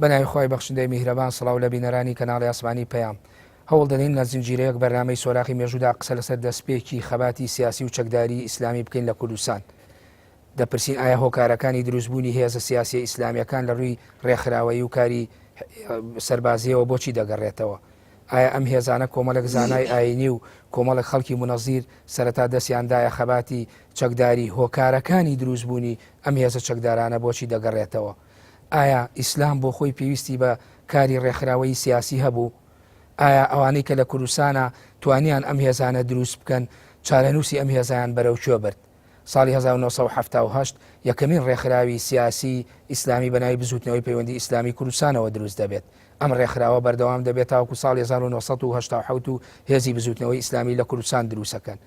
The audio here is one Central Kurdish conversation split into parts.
بەناوی خۆی بەخشندەی میهرەبان سڵاو لە بینەرانی کەناڵی ئاسمانی پەیام هەوڵ دەدەین لە زنجیرەیەک بەرنامەی سۆراغی مێژوودا قسە لەسەر دەستپێکی خەباتی سیاسی و چەکداری ئیسلامی بکەین لە کوردستان. دەپرسین ئایا هۆکارەکانی دروستبوونی هێزە سیاسی ئیسلامیەکان لە ڕووی ڕێکخراوەیی و کاری سەربازیەوە بۆچی دەگەڕێتەوە؟ ئایا ئەم هێزانە کۆمەڵێک زانای ئاینی و کۆمەڵێک خەڵکی منەزیر سەرەتا دەستیاندایە خەباتی چەکداری هۆکارەکانی دروستبوونی ئەم هێزە چەکدارانە بۆچی دەگەڕێتەوە؟ ئایا ئیسلام بۆ خۆی پێویستی بە کاری ڕێکخراوەیی سیاسی هەبوو؟ ئایا ئەوانەی کە لە کوردستانە توانیان ئەم هێزانە دروست بکەن چارەنووسی ئەم هێزیان بەرەو کوێ برد؟ ساڵی 1970 یەکەمین ڕێکخراوی سیاسی ئیسلامی بەناوی بزوتنەوەی پەیوەندی ئیسلامی کوردستانەوە دروست دەبێت. ئەم ڕێکخراوە بەردەوام دەبێت تاوەکو ساڵی 1970 و هێزی بزوتنەوەی ئیسلامی لە کوردستان دروستەکەن.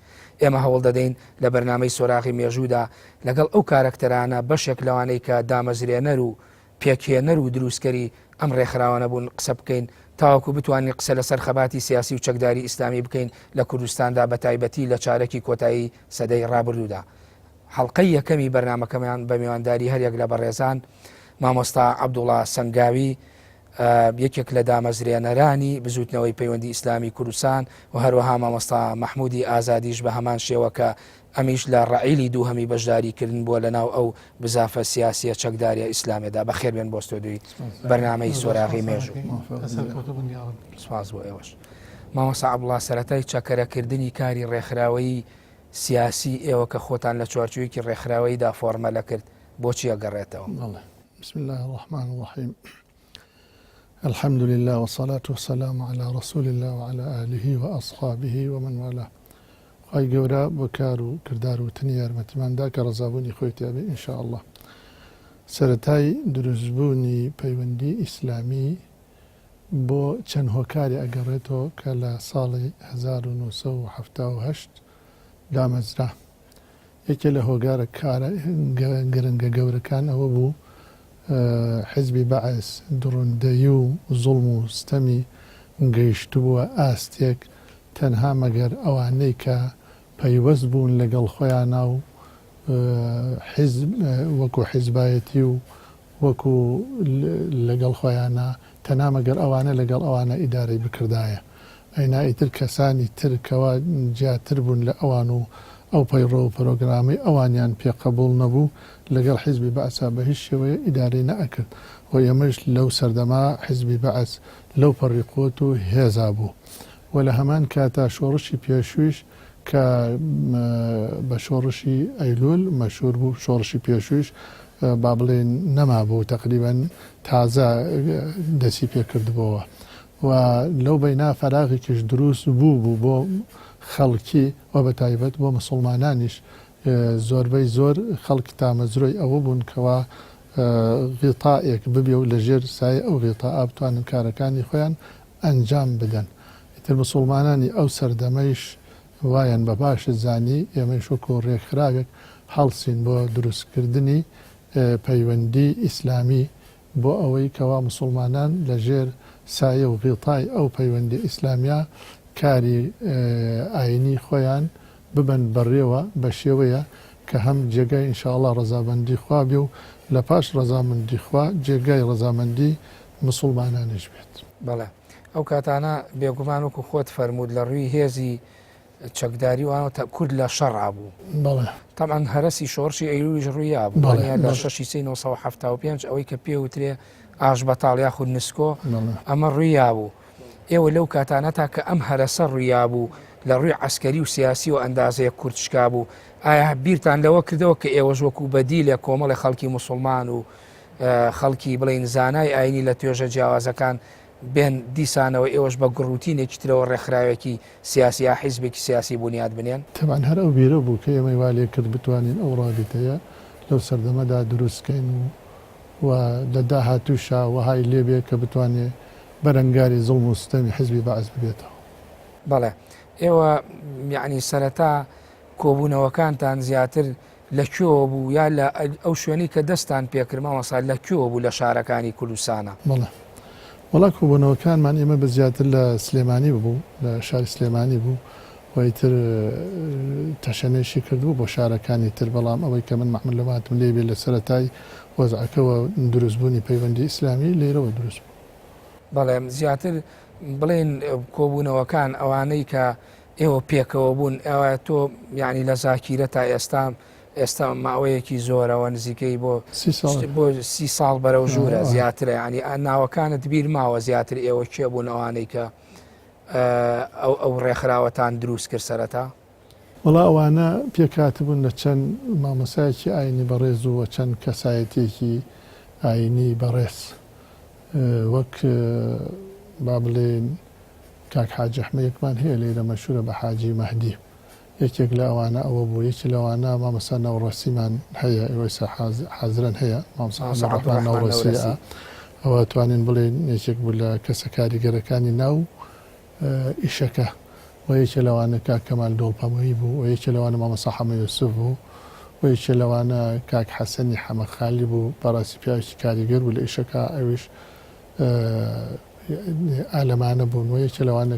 ئێمە هەوڵ دەدەین لە بەرنامەی سۆراغی مێژوودا لەگەڵ ئەو کارەکتەرانە بەشێک لەوانەی کە دامەزرێنەر و پێکهێنەر و دروستکەری ئەم ڕێکخراوانە بوون قسە بکەین تاوەکو بتوانین قسە لەسەر خەباتی سیاسی و چەکداری ئیسلامی بکەین لە کوردستاندا بە تایبەتی لە چارەکی کۆتایی سەدەی ڕابردوودا. حەڵقەی یەکەمی بەرنامەکەمان بە میوانداری هەرێک لە بەڕێزان مامۆستا عەبدوڵڵا سەنگاوی یەکێک لە دامەزرێنەرانی بزوتنەوەی پەیوەندی ئیسلامی کوردستان و هەروەها مامۆستا مەحموودی ئازادیش بە هەمان شێوە کە ئەمیش لە ڕعیلی دووهەمی بەشداریکردن بووە لەناو ئەو بزافە سیاسیە چەکداریە ئیسلامێدا. بەخێر بێن بۆ ستۆدیۆی بەرنامەی سۆراغی مێژوو. سپاس بۆ ئێوەش. مامۆستا عەبدوڵڵا سەرەتای چەکەرەکردنی کاری ڕێکخراوەیی سیاسی ئێوە کە خۆتان لە چوارچوویەکی ڕێکخراوەییدا فۆرمەلە کرد بۆچی ئەگەڕێتەوە؟ بسم الله الرحمن الرحيم الحمد لله والصلاة والسلام على رسول الله وعلى آله وأصحابه ومن والاه. خی گەورە بۆ کار و کردار و تنی یارمەتیماندا کە ڕەزابوونی خۆی تیابێ ئینشاء الله. سەرەتای دروستبوونی پەیوەندی ئیسلامی بۆ چەند هۆکاری ئەگەڕێتەوە کە لە ساڵی 1970 دامەزرا. یەکێ لە هۆگارە کارە گرنگە گەورەکان ئەوە بوو حیزبی بەعەس دڕندەیی و زوڵم و ستەمی گەیشتبووە ئاستێک تەنها مەگەر ئەوانەی کە پەیوەست بوون لەگەڵ خۆیانە و وەکو حیزبایەتی و وەکو لەگەڵ خۆیانە تەنها مەگەر ئەوانە لەگەڵ ئەوانە ئیدارەی بکردایە. ئەینا ئیتر کەسانی ترکەوە جیاتر بوون لە ئەوان و ئەو پەیڕۆ و پرۆگرامی ئەوانیان پێقەبوڵ نەبوو لەگەڵ حیزبی بەعەسا بە هیچ شێوەیە ئیدارەی نەئەکرد. و ئێمەش لەو سەردەما حیزبی بەعەس لەو پەڕیقۆت و هێزا بوو و لە هەمان کاتا شۆڕشی پێشویش کە بە شۆڕشی ئەیلول مەشهور بوو. شۆڕشی پێشویش با بڵێن نەما بوو تقریبەن تازە دەسی پێکردبەوە و لەو بەینا فەراغێکیش دروست بوو بۆ خەڵکی و بە تایبەت بۆ مسلمانانیش زۆربەی زۆر خەڵکی تامەزرۆی ئەوە بوون کەوا غیتائێک ببێ و لەژێر سایە ئەو غیتائا بتوانن کارەکانی خۆیان ئەنجام بدەن. ئیتر مسلمانانی ئەو سەردەمەیش وایەن بە باشت زانی ئێمەش وەکو ڕێکخراوێک هەڵسین بۆ دروستکردنی پەیوەندی ئیسلامی بۆ ئەوەی کەوا مسلمانان لەژێر سایە و غیتای ئەو پەیوەندی ئیسلامیە کاری ئاینی خۆیان ببن بەڕێوە بە شێوەیە کە هەم جێگای ئینشاءالله ڕەزامەندی خوا بێ و لە پاش ڕەزامەندی خوا جێگای ڕەزامەندی مسلمانانیش بێت. بەڵێ ئەو کاتانە بێگومان وەکو خۆت فەرموود لە ڕووی هێزی چەکداری وانەوە کورد لە شەڕا بوو. بەڵێ تەمان هەرەسی شۆڕشی ئەیلولیش ڕوویا بوو لە 1975 ئەوەی کە پێوترێ ئاش بەتاڵ یاخود نسکۆ ئەمە ڕوویا بوو. ئێوە لەو کاتانە تا کە ئەم هەرەسە ڕوویا بوو لە ڕووی عەسکەری و سیاسی و ئەندازەیە کوردشکا بوو ئایا بیرتان لەوە کردەوە کە ئێوەش وەکو بەدیلێ کۆمەڵی خەڵکی مسلمان و خەڵکی بڵێن زانای ئاینی لە توێژە جیاوازەکان بێن دیسانەوە ئێوەش بە گڕوتینێکی ترەوە ڕێکخراوێکی سیاسی یا حیزبێکی سیاسی بنیاد بنێن؟ تەمان هەر ئەو بیرە بوو کە ئێمەی وا لێ کرد بتوانین ئەو ڕابطەیە لەو سەردەمەدا دروستکەین و لە داهاتووشا وهای لێبێ کە بتوانێت بەرەنگاری زوڵم و ستەمی حیزبی بەعەس ببێتەوە. بەڵێ ئێوە یعنی سەرەتا کۆبوونەوەکانتان زیاتر لەکوێوە بوو یا لە ئەو شوێنی کە دەستان پێکردمەوە سا لەکوێوە بوو لە شارەکانی کوردستانە؟ وڵا کۆبوونەوەکانمان ئێمە بە زیاتر لە سلێمانی بوو لە شاری سلێمانی بوو و وەیتر تەشەنێشی کردو بۆ شارەکانی تر بەڵام ئەوەی کە من معملەماتم لێ بێ لە سەرەتای وەزعەکەەوە دروستبوونی پەیوەندی ئیسلامی لێرەوە دروست بوو. بەڵێ زیاتر بڵێن کۆبوونەوەکان ئەوانەی کە ئێوە پێکەوە بوون ئەوە تۆ یعنی لە زاکیرە تا ئێستا ماوەیەکی زۆرەوە نزیکەی بۆ 30 ساڵ بەرەو ژوورە زیاترە ینی ناوەکانت بیر ماوە زیاتر ئێوە کێ بوون ئەوانەی کە ئەو ڕێکخراوەتان دروست کرد سەرەتا؟ وەڵا ئەوانە پێکاتبوون لە چەند مامۆسایەکی ئاینی بەڕێز و چەند کەسایەتێکی ئاینی بەڕێز وەک با بڵێن کاک حاجی ئەحمەدێکمان هەیە لێرە مەشهورە بە حاجی مەهدی یەکێک لە ئەوانە ئەوە بوو یەکی لەوانە مامۆستا ناوڕەسیمان هەیە ئێوەی حازرن هەیە مامۆستا ناوڕەسیە ئەوە توانین بڵێن یەکێک بوو لە کەسە کاریگەرەکانی ناو ئیشەکە و یەکێ لەوانە کاک کەمال دۆڵپەمەیی بوو و یەکێ لەوانە مامۆستا حەمە یوسف بوو و یەکێ لەوانە کاک حەسەنی حەمەدخالی بوو بەڕاستی پیاوێکی کاریگەر بوو لە ئیشەکە ئەویش ئالەمانە بوون و یەکێ لەوانە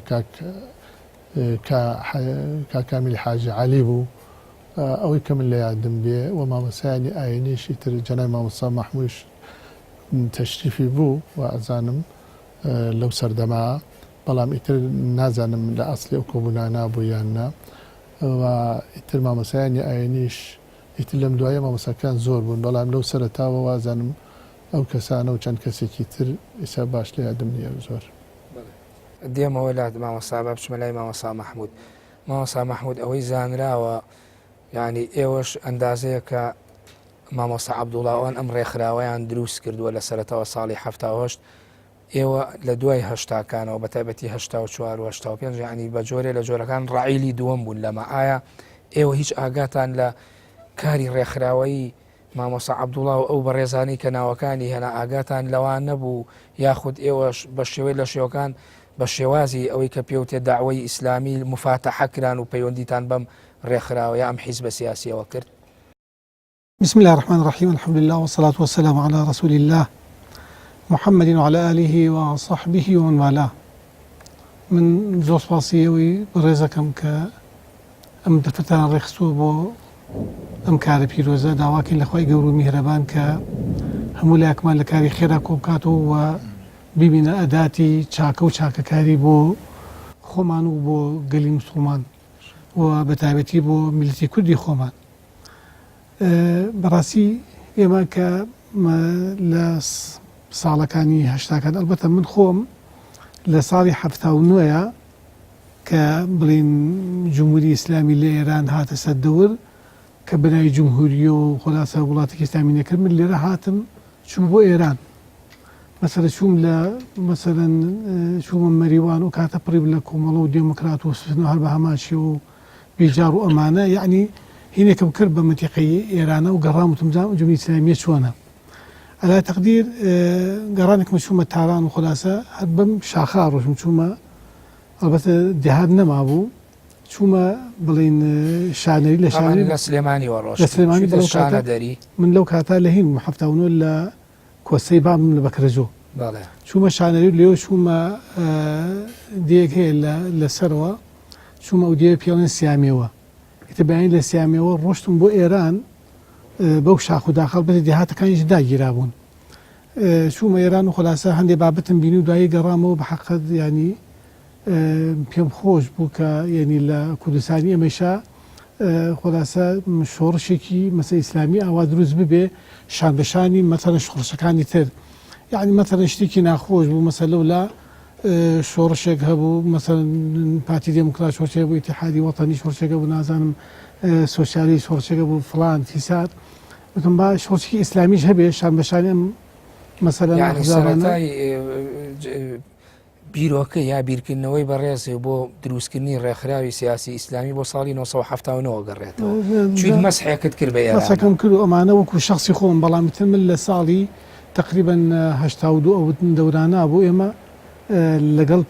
کاکامیلی حاجی عەلی بوو ئەوەی کە من لە یادم بێ و مامۆسایانی ئاینیشی تر جەنای مامۆستا مەحموودش تەشریفی بوو و ئەزانم لەو سەردەما بەڵام ئیتر نازانم لە ئەسڵی ئەو کۆبوونانە بوو یاننا و ئیتر مامۆسایانی ئاینیش ئیتر لەم دوایە مامۆساکان زۆر بوون بەڵام لەو سەرەتاوە وازانم ئەو کەسانە و چەند کەسێکی تر ئێستا باش لە یادم نییە زۆر. دێمەوە لات مامۆستا بە بچمە لای مامۆستا مەحموود. مامۆستا مەحموود ئەوەی زانراوە ینی ئێوەش ئەندازەیە کە مامۆستا عەبدوڵڵاوان ئەم ڕێکخراوەیان دروست کردووە لە سەرەتاوە ساڵی 78 ئێوە لە دوای هەشتاکانەوە بە تایبەتی 84 و 85 ینی بە جۆرێ لە جۆرەکان ڕعیلی دووەم بوون لەمە ئایا ئێوە هیچ ئاگاتان لە کاری ڕێکخراوەیی مامۆستا عەبدوڵڵا و ئەو بەڕێزانی کە ناوەکانی هێنا ئاگاتان لەوان نەبوو یاخود ئێوەش بە شێوەی لە شێوەکان بە شێوازی ئەوەی کە پێوتێ داعوەی ئیسلامی مفاتەحەکران و پەیوەندیتان بەم ڕێکخراوە یا ئەم حیزبە سیاسیەوە کرد؟ بسم الله الرحمن الرحيم الحمد لله والصلاة والسلام على رسول الله محمد وعلى آله وصحبه ومن والاه. من زۆر سپاسیەوەی بەڕێزەکەم کە ئەم دەفتەرتان ڕێخستووە بۆ ئەم کارە پیرۆزە داواکەین لە خوای گەور و میهرەبان کە هەموو لایەکمان لە کاری خێرا کۆبکاتەوە و ببینە ئەداتی چاکە و چاکەکاری بۆ خۆمان و بۆ گەلی موسڵمان و بەتایبەتی بۆ میلەتی کوردی خۆمان. بەڕاستی ئێمە کە لە ساڵەکانی هەشتاکان ئەلبەتە من خۆم لە ساڵی 79ە کە بڵین جمهوری ئیسلامی لە ئێران هاتە سەر دەور کە بەناوی جمهوری و خۆلاسە وڵاتێکی ئیسلامی نەکرد من لێرە هاتم چوم بۆ ئێران مەسەلە چوم لە مەسەلەن چوومە مەریوان و کاتە پڕی لە کۆمەڵە و دێموکرات و سوفن و هەر بە هەماشی و بێجار و ئەمانە یعنی هینێکم کرد بە مەنتیقەی ئێرانە و گەڕامتم جمهوری ئیسلامیە چۆنە على تقدير قرانك مشومة تاران وخلاصة بم شاخار وش مشومة البته دهاد نمابو شومة بلين شانري لشانري لسليماني وروش لسليماني كداری من لو كاتا لهين محفتاونو لا كوسيبا من بكرجو بله شومة شانري ليو شومة ديك هي لسروة شومة وديه بيون سياميوا يتبعين لسياميوا روشتم بو إيران بەو شاخ و داخل بە دێهاتەکانیش داگیرابوون چوومە ئێران و خلاصە هەندێک بابەتم بینی و دوایی گەڕامەوە بە حەقیقەت ینی پێم خۆش بوو کە ینی لە کوردستانی ئەمەشا خلاصە شۆڕشێکی مەسە ئیسلامی ئاوا دروست ببێ شان بەشانی مەسەلەن شۆڕشەکانی تر یعنی مەسەلەن شتێکی ناخۆش بوو مەسەلە لەولا شۆڕشێک هەبوو مەسەلەن پارتی دێموکرات شۆڕشێک بوو ئیتیحادی وەتانی شۆڕشێکە بوو نازانم سۆشیالی شۆڕشێکە بوو فڵان فیساد وتم با شۆڕشێکی ئیسلامیش هەبێ شان بەشانی ئەم مەسەلەن سەرەتای بیرۆکە یا بیرکردنەوەی بەڕێزی بۆ دروستکردنی ڕێکخراوی سیاسی ئیسلامی بۆ ساڵی 1970 گەڕێتەوە چوین مەسحێکت کرد بە ئێران مەسحەکەم کرد و ئەمانە وەکو شەخسی خۆم بەڵام تر من لە ساڵی تقریبا 82 ئەو دەورانە بۆ ئێمە لەگەڵ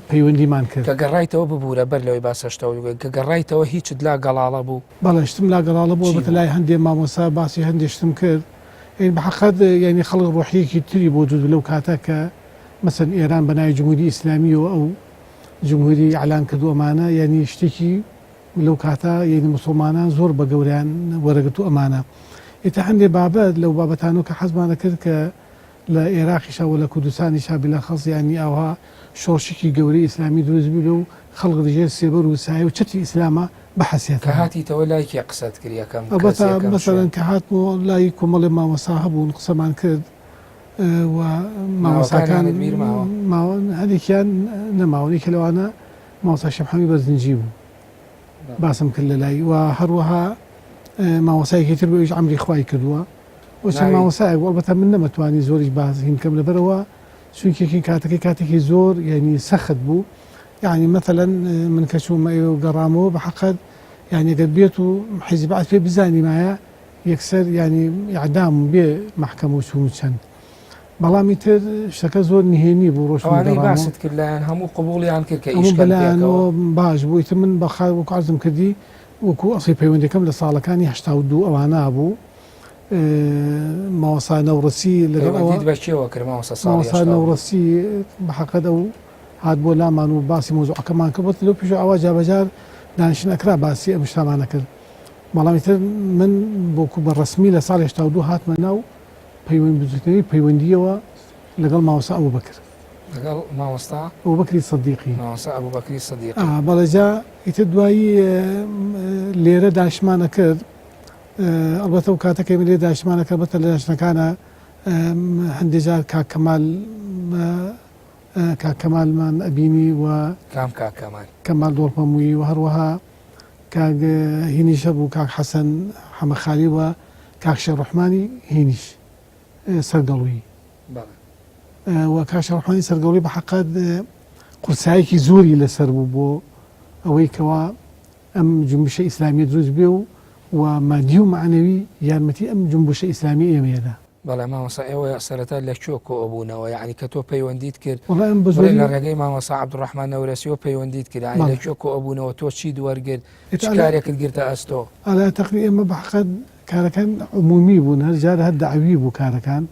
پەیوەندیمان کرد کە گەڕایتەوە ببوورە بەر لەوەی باسەشتەوە کە گەڕایتەوە هیچت لا گەڵاڵە بوو بەڵێ شتم لا گەڵاڵە بوو بەتە لای هەندێک مامۆستا باسی هەندێک شتم کرد بە حەقیقەت یعنی خەڵک ڕۆحیەکی تری بۆ جود لەو کاتە کە مەسەن ئێران بەناوی جمهوری ئیسلامیەوە ئەو جمهوری ئەعلان کردو ئەمانە یعنی شتێکی لەو کاتە یعنی مسلمانان زۆر بە گەوریان وەرەگرتو ئەمانە. ئێتا هەندێک بابەت لەو بابەتانەوە کە حەزمانە کرد کە لە عێراقیشا و لە کوردستانیشا بلەخەڵ ینی ئەوها شۆڕشێکی گەورەی ئیسلامی دروست بوو لەو خەڵق دژێر سێبەر و سایە و چەتی ئیسلامە بەحەسیەت کە هاتیتەوە لای کێ قسەت کرد یەکەم ئەلبەتە مەسەڵەن کە هاتمەوە لای کۆمەڵێ مامۆستا هەبوون قسەمان کرد و مامۆستاکان هەندێکیان نەماوەی کە لەوانە مامۆستا شەمحەمی بەرزنجی بوو باسم کرد لە لای و هەروەها مامۆستایەکی تر بۆ ئیش عەمری خوای کردووە و چەند مامۆستایەک ئەلبەتە من نەمەتوانی زۆریش بازیم کەم لەبەرەوە چونکێکی کاتەکەی زۆر یعنی سەخت بوو يعني مثلا من كشوم وقرامو بحقد يعني قد بيتو حزب بعد في بزاني معايا يكسر يعني اعدام بمحكمه وشومشان بەڵامی تر شتەکە زۆر نهێنی بوو ڕۆژوانەی باست کرد لایەن هەموو قبوڵیان کرد کە ئیش بەلایەنەوە باش بوو ئیتر من بەخا وەکو عەرزم کردی وەکو ئەسڵی پەیوەندیەکەم لە ساڵەکانی 82 ئەوانە بوو ماوەسا نەوڕەسی لەگەڵ بە کێوە کرد ماوەسا نەوڕەسی بەحەقەت ئەو هات بۆ لامان و باسی مۆزوعەکەمان کرد لەو پێش ئەوە جابەجار دانیشتن ئەکرا باسی ئەم شتامانە کرد بەڵامی تر من بۆکو بە ڕسمی لە ساڵی 82 هاتمە ناو پەیوەندی پەیوەندیەوە لەگەڵ ماوەسا ئەبوبەکر لەگەڵ ماوەستا ئەبوبەکری سەدیقی ماوەسا ئەبوبەکری سەدیقی بەڵێجا ئیتر دوایی لێرە دانیشتمانە کرد ئەلبەتە و کاتەکەی لێ دانیشتمانە کرد بەتە لە دانیشتەکانە هەندێک جار کاکەمالمان ئەبینی و کام کاکەمال کەمال دۆڵپەمووی و هەروەها کاک هینیشە بوو کاک حەسەن حەمەخالی و کاک شەڕەحمانی هینیش سەرگەڵووی و کاک شەڕەحمانی سەرگەڵووی بەحەقەت قورسایەکی زۆری لەسەر بوو بۆ ئەوەی کەوا ئەم جنبشە ئیسلامی دروست بێ و مادی و معنەوی یارمەتی ئەم جنبشە ئیسلامی ئێمەیەدا. بەڵێ مامۆستا ئێوە سەرەتا لەکوێ کۆبوونەوە یعنی کە تۆ پەیوەندیت کرد لە ڕێگەی مامۆستا عەبدوڕەحمان نەورەسیەوە پەیوەندیت کرد لەکوێ کۆبوونەوە تۆ چی دووەرگرت چ کارێکت گرتە ئەستۆ ئەلا تەقریبا ئێمە بەحەقەت کارەکان عمومی بوون هەر جار هەر داعوی بوو کارەکان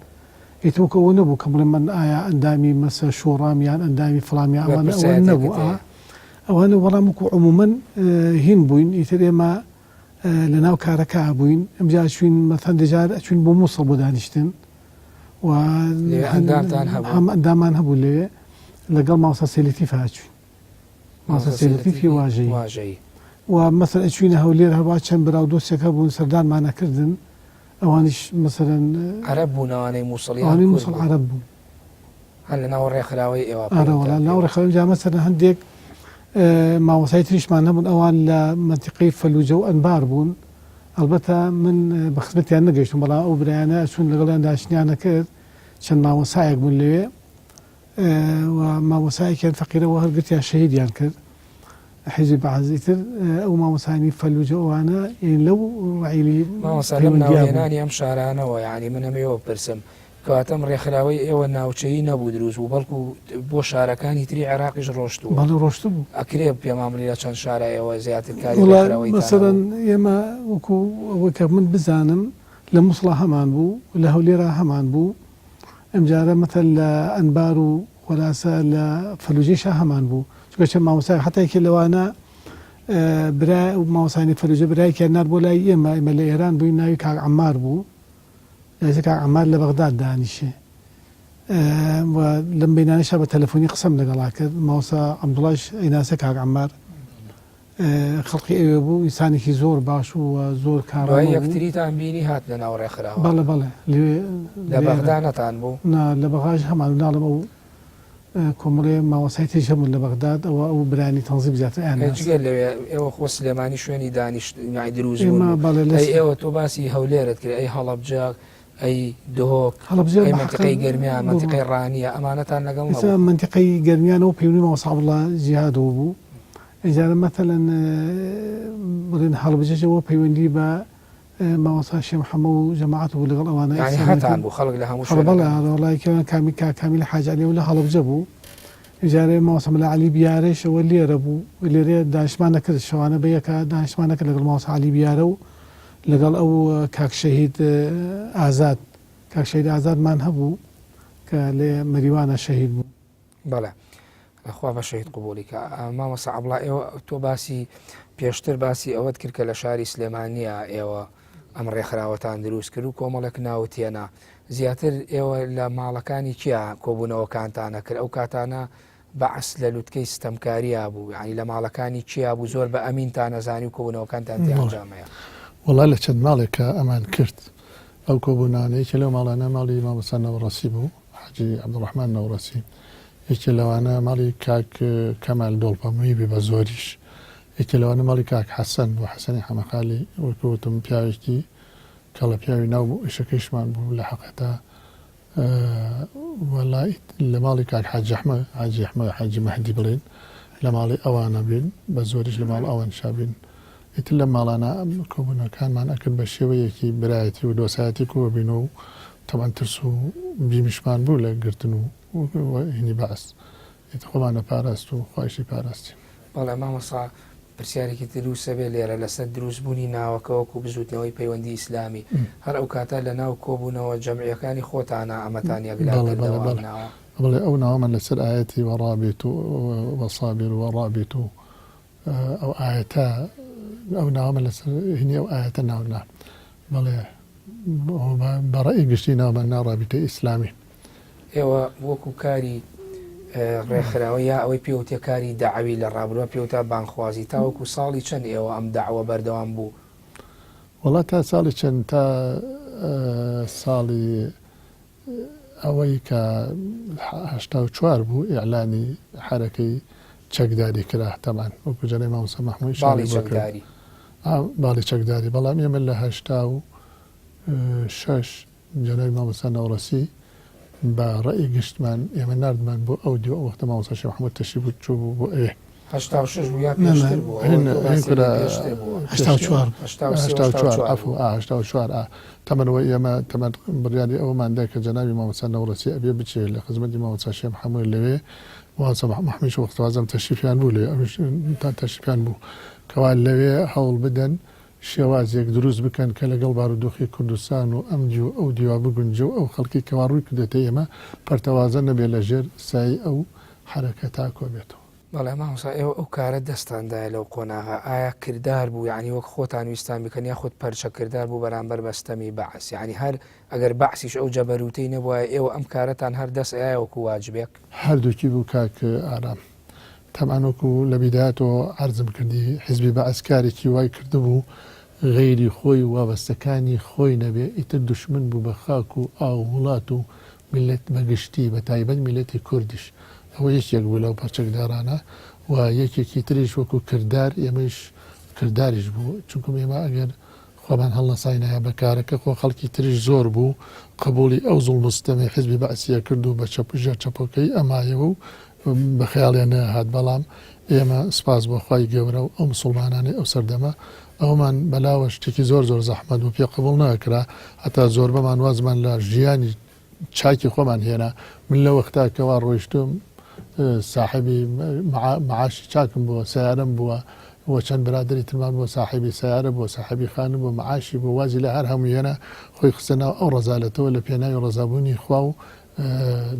ئێتۆکە ئەوە نەبوو کە بڵێ من ئایا ئەندامی مەسە شۆڕامیان ئەندامی فڵامیان ئەوە نەبوو ئەوانە وەڵام وەکو عمومەن هین بووین ئیتر ئێمە لە ناو کارەکە بووین ئەمجا چوین مەثەن دەجار ئەچوین بۆ مووسڵ بۆ دانیشتن و هەم ئەندامان هەبوو لێ لەگەڵ ماوەسا سێلێتیف هاچوین ماوەسا سێلێتیفی واژەیی و مەثەن ئەچوینە هەولێر هەروە چەند براو دۆستێکە بوون سەردانمانەکردن ئەوانیش مەسەلەن عەرەب بوون ئەوانەی مووسڵیان مووسڵ عەرەب بوون هەر لە ناو ڕێکخراوەی ئێوە ئارەوەڵا ناو ڕێکخراوەی جا مەسەلەن هەندێک ماوەسای تریشمان هەبوون ئەوان لە منتیقەی فەلوجە و ئەنبار بوون ئەلبەتە من بە خزمەتیان نەگەیشتم بەڵام ئەو برایانە چون لەگەڵیان داشتیانە کرد چەند ماوەسایەک بوون لەوێ و ماوەسایەکیان فەقیرەوە هەرگرتیان شەهیدیان کرد حیزبی بەعەزی تر ئەو ماوەسانی فەلوجە ئەوانە لەو ڕعیلی ماوەسا لەم ناوهێنانی ئەم شارانەوە یعنی من ئەمەوە پرسم کەواتەم ڕێکخراوەی ئێوە ناوچەیی نەبوو دروست بوو بەڵکو بۆ شارەکانی تری عێراقیش ڕۆشتووە بەڵێ ڕۆشت بوو ئەکرێ پێمامری لە چەند شارایەوە زیاتر کاری مەسەڵەن ئێمە وەکو ئەوەی کە من بزانم لە مووسڵە هەمان بوو لە هەولێرا هەمان بوو ئەمجارە مەتەل لە ئەنبار و خۆلاسە لە فەلوجەیشا هەمان بوو چونکە چەند ماوەسای حتایەکی لەوانە برای ماوەسانی فەلوجە برایەکیان نار بۆ لای ئێمە لە ئێران بووین ناوی کاک عەمار بوو کاک عەمار لە بەغداد دانیشێ لەم بەینانەشا بە تەلەفۆنی قسەم لەگەڵا کرد ماوەسا عەبدوڵاش ئەیناسە کاک عەمار خەڵقی ئێوە بوو ئینسانێکی زۆر باش و زۆر کارڕای یەکتریتان بینی هات لە ناو ڕێکخراوە بەڵێ لە بەغدا نەتان بوو لە بەغاش هەمان ناڵم ئەو کۆمەڵێ ماوەسای تێژ هەبوون لە بەغداد ئەو برانی تەنزیم زیاتر ئەیان لەوێ ئێوە خۆ سلێمانی شوێنی دانیشتنی دروست بوون ئێوە تۆ باسی هەولێرت کرد ئەی هەڵەبجە ئەی دهۆک ئەی منتیقەی گەرمیان منتیقەی ڕانیە ئەمانەتان لەگەڵ منتیقەی گەرمیانەوە پەیوەندی ماوەسا عەبدوڵڵا جیهادەوە بوو ئێجارە مەتەلەن بڵێن هەڵبجەشەوە پەیوەندی بە ماوەسا شێخ محەممەد و جەماعەت بوو لەگەڵ ئەوانە هەتان بوو خەڵک لە هەموو وڵایکە کامیل حاج عەلی لە هەڵبجە بوو ئێجارە ماوەسا مەلا عەلی بیارەشەوە لێرە بوو لێرە دانیشتمان نەکرد شەوانە بەیەکە دانیشتمان نەکرد لەگەڵ ماوەسا عەلی بیارە و لەگەڵ ئەو کاک شەهید ئازادمان هەبوو کە لێ مەریوانە شەهید بوو. بەڵێ خوا بەشەیت قوبولیکە مامۆستا عەبڵا ئێوە تۆ باسی پێشتر باسی ئەوەت کرد کە لە شاری سلێمانیە ئێوە ئەم ڕێکخراوەتان دروست کرد و کۆمەڵێک ناوتێنا زیاتر ئێوە لە ماڵەکانی کیا کۆبوونەوەکانتانە کرد ئەو کاتانە بەعس لە لوتکەی ستەمکاریە بوو یعنی لە ماڵەکانی کیا بوو زۆر بە ئەمینتان نەزانی و کۆبوونەوەکانتان تیانجامەیە وەڵا لە چەند ماڵێکە ئەمان کرد ئەو کۆبوونانەیەکی لەو ماڵانە ماڵی مامۆستا نەوڕەسی بوو حاجی عەبدوڕەحمان نەوڕەسی یەکێ لەوانە ماڵی کاک کەمال دۆڵپەمووی بێ بە زۆریش یەکێ لەوانە ماڵی کاک حەسەن بۆ حەسەنی حەمەخالی وەکوتم پیاوێکی کەڵە پیاوی ناو بوو ئیشەکەیشمان بوو لە حەقەتە وەڵای لە ماڵی کاک حاجی ئەحمەد حاجی مەهدی بڵێن لە ماڵی ئەوانە بین بە زۆریش لە ماڵ ئەوان شابین ئیتر لە ماڵانە کۆبوونەکانمان ئەکرد بە شێوەیەکی برایەتی و دۆسایەتی کۆ بینەوە و تەمان ترس و بیمیشمان بوو لە گرتن و هینی بەعس ئیتر خۆمانە پاراست و خوایشی پاراستیم بەڵێ مامۆستا پرسیارێکی دروستە بێ لێرە لەسەر دروستبوونی ناوەکەوەکو بزوتنەوەی پەیوەندی ئیسلامی هەر ئەو کاتە لە ناو کۆبوونەوە جەمعیەکانی خۆتانە ئەمەتان یەکلادەوە بڵێ ئەو ناوەمان لەسەر ئاەتی وەڕابێت و وەسابر وەڕابێت و ئەو ئاەتە ئەو ناوەمە لەسەر هینی ئەو ئاەتە ناونا بەڵێ بەڕێی گشتی ناومان ناڕابێتە ئیسلامی ئێوە وەکو کاری ڕێکخراوە یا ئەوەی پێوتێ کاری داعوی لە ڕابردووە پێوتە بانخوازی تاوەکو ساڵی چەند ئێوە ئەم داعوە بەردەوام بوو وڵا تا ساڵی چەند تا ساڵی ئەوەی کە 84 بوو ئیعلانی حرەکەی چەکداری کرا تەمان وەکو جەنەی مامۆستا مەحموود باڵی چەکداری بەڵام ئێمە لە 86 جەنەی مامۆستا نەوڕەسی بە ڕێی گشتمان ئێمە نردمان بۆ ئەو دیو ئەو وەختە مامۆستا شێخ محەممەد تەشریف بوو چوو بوو بۆ ئێ 86 بوو یا پێشتر بوو 84 تەمەنەوەی ئێمە تەمەن بڕیاری ئەوماندا کە جەنابی مامۆستا نەوڕەسی ئەبێ بچێت لە خزمەتی مامۆستا شێخ محەممەد لەوێ وانسە محەممەدیش وەختوازەم تەشریفیان بوو لێ ئەوش تا تەشریفیان بوو کەوا لەوێ هەوڵ بدەن شێوازێک دروست بکەن کە لەگەڵ بارودۆخی کوردستان و ئەمجی و ئەو دیوا بگونجە و ئەو خەڵکی کەوا ڕووی کردێتە ئێمە پەرتەوازە نەبێت لە ژێر سای ئەو حرەکە تا کۆبێتەوە بەڵێ مامۆستا ئێوە ئەو کارە دەستاندایە لەو قۆناغا ئایا کردار بوو یعنی وەک خۆتان ویستان بکەن یا خۆت پەرچە کردار بوو بەرامبەر بەستەمی بەعس یعنی هەر ئەگەر بەعسیش ئەو جەبەروتەی نەبووە ئێوە ئەم کارەتان هەر دەست ئایا وەکو واجبێک هەردووکی بوو کاک ئارام تەمانوەکو لە بیدایەتەوە عەرزم کردی حیزبی بەعس کارێکی وای کردبوو غەیری خۆی وابەستەکانی خۆی نەبێ ئیتر دوشمن بوو بە خاک و ئاو وڵات و میلەت بەگشتی بە تایبەت میلەتی کوردیش ئەوە یەکێک بوو لەو پەرچەکدارانە و یەکێکی تریش وەکو کردار ئێمەش کرداریش بوو چونکە ئێمە ئەگەر خۆمان هەڵنەساینایە بە کارەکە خۆ خەڵکی تریش زۆر بوو قبولی ئەو زوڵمستەمی حیزبی بەعسیە کرد و بە چەپژە چەپۆکەی ئەمایەوە و بە خەیاڵیان نەهات بەڵام ئێمە سپاس بۆ خوای گەورە و ئەو مسڵمانانەی ئەو سەردەمە ئەومان بەلاوە شتێکی زۆر زەحمەت و پێ قبول ناکرا هەتا زۆر بەمان وازمان لە ژیانی چاکی خۆمان هێنا من لە وەختا کەوا ڕۆیشتم صاحبی معاشی چاکم بووە سیارەم بووە و چەند برادری ترمان بۆ صاحبی سیارە بۆ صاحبی خانم بۆ معاشی بۆ وازی لە هەر هەموو هێنا خۆی خستەناو ئەو ڕەزالەتەوە لە پێناوی ڕەزابوونی خوا و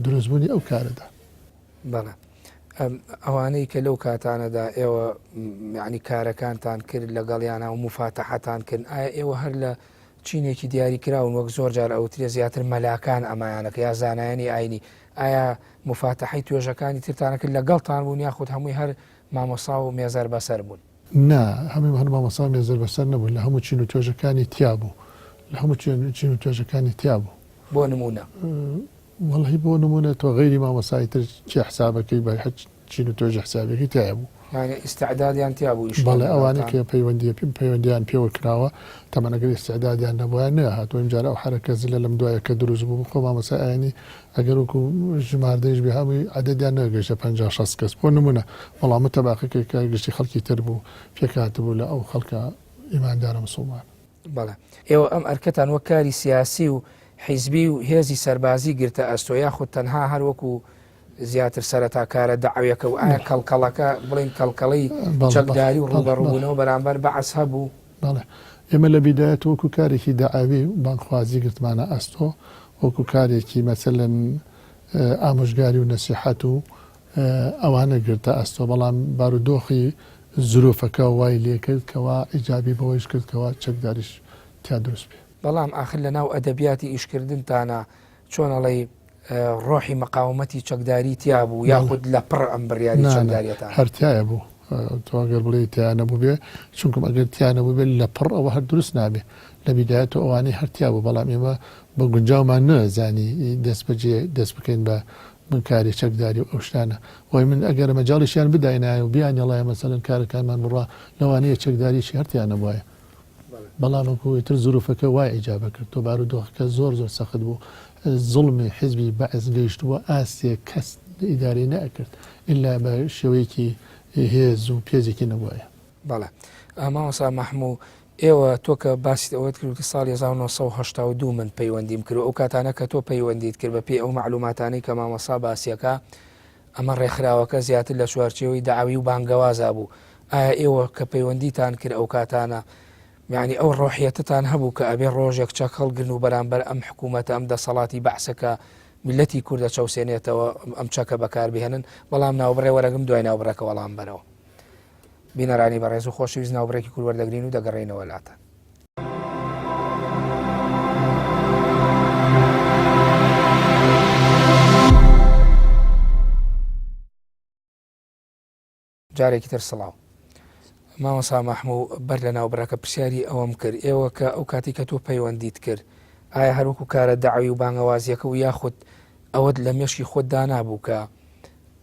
دروستبوونی ئەو کارەدا بەڵێ ئەوانەی کە لەو کاتانەدا ئێوە یعنی کارەکانتان کرد لەگەڵیانە و مفاتەحەتان کرد ئایا ئێوە هەر لە چینێکی دیاری کراون وەک زۆر جار ئەوترێ زیاتر مەلاکان ئەمایانەکە یا زانایانی ئاینی ئایا مفاتەحەی توێژەکانی ترتانە کرد لەگەڵتان بوون یاخود هەمووی هەر مامۆسا و مێزەر بەسەر بوون نا هەمووی هەر مامۆسا و مێزەر بەسەر نەبوون لە هەموو چین و توێژەکانی تیا بوو لە هەموو چین و توێژەکانی تیا بوو بۆ نمونە وەڵی بۆ نمونە تۆ غەیری مامۆسای تر چی حسابەکەی بە هەچ چین و توێژە حسابێکی تیا بوو ئیستعدادیان تیا بوو بەڵێ ئەوانە کە پەیوەندیان پێوە کراوە تەمەنەگەر ئیستعدادیان نەبووە نەهاتوە ئەمجارە ئەو حرەکە زلە لەم دوایە کە دروست بوو خۆ مامۆسا ئاینی ئەگەر وەکو ژماردەیش بێ هەمووی عەدەدیان نەگەیشتە 50-60 کەس بۆ نمونە بەڵام تەباقەکەی کە گشتی خەڵکی تر بوو پێکهاتبوو لە ئەو خەڵکە ئیماندارە موسڵمان بەڵێ ئێوە ئەم ئەرکەتان وەک کاری سیاسی و حیزبی و هێزی سەربازی گرتە ئەستۆ یاخود تەنها هەر وەکو زیاتر سەرەتا کارە دەعویەکە و ئایا کەڵکەڵەکە بڵین کەڵکەڵەی چەکداری و ڕوبەڕووبوونەوە بەرامبەر بەعس هەبوو بەڵێ ئێمە لە بیدایەت وەکو کارێکی داعاوی و بانخوازی گرتمانە ئەستۆ وەکو کارێکی مەسەلەن ئامۆژگاری و نەسیحەت و ئەوانە گرتە ئەستۆ بەڵام بارودۆخی زروفەکە وای لێ کرد کەوا ئیجابی بەوەیش کرد کەوا چەکداریش تیا دروست بێ. بەڵام ئاخر لە ناو ئەدەبیاتی ئیشکردنتانە چۆنەڵی ڕۆحی مەقاومەتی چەکداری تیا بوو یاخود لە پڕ ئەم بڕیاری چەکداریەتان هەرتیایە بوو تۆگەر بڵێ تیانە بوو بێ چونکم ئەگەر تیانە بوو بێت لە پڕ ئەوە هەر دروست نابێ لە بیدایەتەوە ئەوانەی هەرتیا بوو بەڵام ئێمە بە گونجاومان نەزانی دەست بەجێ دەست بکەین بە منکاری چەکداری و ئەو شتانە وای من ئەگەر مەجاڵیشیان بداینایە و بیانیڵایە مەسەلەن کارەکانمان بڕوا لەوانەیە چەکداریشی هەرتیانە وایە بەڵام وەکوتر زروفەکە وای ئیجابە کرد تۆ بارودۆخەکە زۆر زۆر سەخت بوو زوڵمی حیزبی بەعز گەیشتووە ئاستێ کەس ئیداری نەکرد ئللا بە شێوەیەکی هێز و پێزێکی نەبووایە. بەڵێ مامۆستا مەحموو ئێوە تۆ کە باسی ئەوەت کرد کە ساڵی 1970 من پەیوەندیم کرد ئەو کاتانە کە تۆ پەیوەندیت کرد بە پێی ئەو معلوماتانەی کە مامۆستا باسیەکە ئەمە ڕێکخراوەکە زیاتر لە چوارچێوەی داعوی و بانگەوازا بوو ئایا ئێوە کە پەیوەندیتان کرد ئەو کاتانە یعنی ئەو ڕۆحیەتتان هەبوو کە ئەبێ ڕۆژێک چەک هەڵگرن و بەرامبەر ئەم حکوومەتە ئەم دەسەڵاتی بەعسەکە میلەتی کوردە چەوسێنێتەوە ئەم چەکە بەکاربهێنن بەڵام ناوبڕێ وەرەگەم دوای ناوبڕەکە وەڵام بەرەوە بینەرانی بەڕێز و خۆشەویست ناوبڕێکی کورد وەردەگرین و دەگەڕێنەوە لاتە. جارێکی تر سڵاو مامۆستا مەحموو بەر لە ناوبڕەکە پرسیاری ئەوەم کرد ئێوە کە ئەو کاتی کە تۆ پەیوەندیت کرد ئایا هەروەکو کارە داعوی و بانگەوازیەکە و یاخود ئەوەت لە مێشکی خۆتدا نابوو کە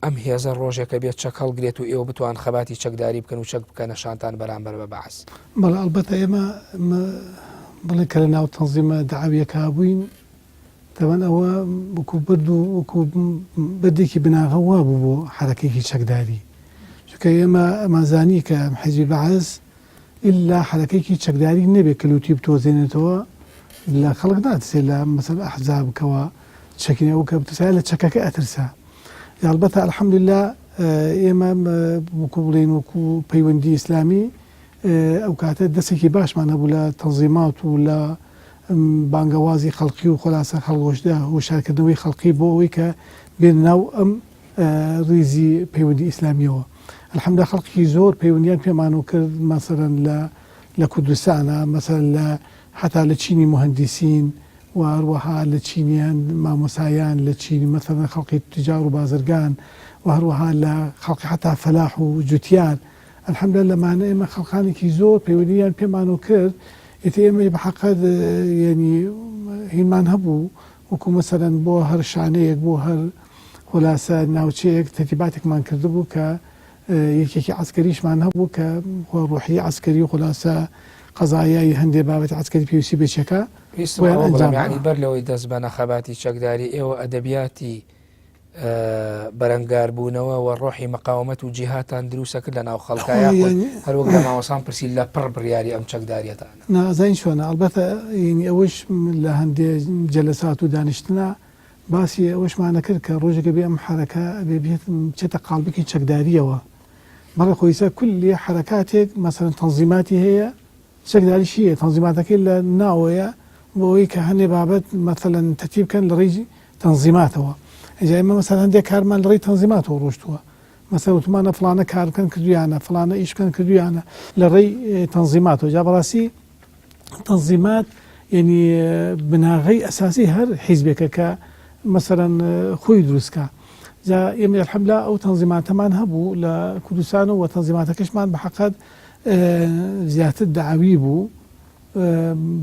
ئەم هێزە ڕۆژێکە بێت چەک هەڵگرێت و ئێوە بتوان خەباتی چەکداری بکەن و چەک بکەنە شانتان بەرامبەر بە بەعس. بەڵێ ئەڵبەتە ئێمە بڵێ کە لە ناو تەنزیمە داعویەکە بووین دەبەن ئەوە وەکو برد و وەکو بردێکی بناغە وا بوو بۆ حرەکەیەکی چەکداری چونکە ئێمە ئەمازانی کە حیزبی بەعس ئیلا حرەکەیەکی چەکداری نەبێت کەلوتی بتۆزێنێتەوە لە خەڵک ناترسێت لە مەسەل ئەحزابکەوە چەکینەوە کە بترسای لە چەکەکە ئەترسا البەتە الحەمدوللا ئێمە وەکو بڵێن وەکو پەیوەندی ئیسلامی ئەو کاتە دەستێکی باشمان هەبوو لە تەنزیمات و لە بانگەوازی خەڵقی و خۆلاسە هەڵگۆشدا هۆشارکردنەوەی خەڵقی بۆ ئەوەی کە بێن ناو ئەم ڕیزی پەیوەندی ئیسلامیەوە الحەمدوللا خەڵکی زۆر پەیوەندیان پێمانەوە کرد مەسەڵەن لە کوردستانە مەسەڵەن لە حتا لە چینی مهندسین و هەروەها لە چینیان مامۆسایان لە چینی مەسەڵەن خەڵقی تجار و بازرگان و هەروەها لە خەڵقی حتا فەلاح و جوتیان الحەمدوللا لەمانە ئێمە خەڵقانێکی زۆر پەیوەندیان پێمانەوە کرد ئێتە ئێمە بەحەقەت یعنی هینمان هەبوو وەکو مەسەڵەن بۆ هەر شانەیەک بۆ هەر خۆلاسە ناوچەیەک تەرتیباتێکمان کردبوو کە یەکێکی عسکەریشمان هەبوو کە ڕۆحی عسکەری و خۆلاسە قەزایای هەندێک بابەتی عسکەری پێویستی بچەکە ینی بەر لەوەی دەست بە نەخەباتی چەکداری ئێوە ئەدەبیاتی بەرەنگاربوونەوە و ڕۆحی مەقاومەت و جیهاتان دروستەکرد لە ناو خەڵکایە هەروەک لە ماوەسان پرسی لە پڕ بڕیاری ئەم چەکداریەتان نازین چۆنە ئەلبەتە ئەوەش لە هەندێک جەلەسات و دانیشتنا باسی ئەوەشمانە کرد کە ڕۆژێکە بێ ئەم حرەکە بێت بچێتە قاڵبێکی چەکداریەوە بەڵێ خۆیسە کولی حرەکاتێک مەسەڵەن تەنزیماتی هەیە چەکداریشی هەیە تەنزیماتەکەی لە ناوەیە بۆ ئەوەی کە هەندێ بابەت مەسەڵەن تەرتیب بکەن لە ڕێی تەنزیماتەوە ئەجا ئێمە مەسەڵەن هەندێک کارمان لە ڕێی تەنزیماتەوە ڕۆشتووە مەسەڵەن وتمانە فڵانە کار بکەن کردویانە فڵانە ئیش بکەن کردویانە لە ڕێی تەنزیماتەوە جا بەڕاستی تەنزیمات یعنی بناغەی ئەساسی هەر حیزبێکە کە مەسەڵەن خۆی دروستکە جا ئێمە الحەمدوللا ئەو تەنزیماتەمان هەبوو لە کوردستان و تەنزیماتەکەشمان بەحەقەت زیاتر داعوی بوو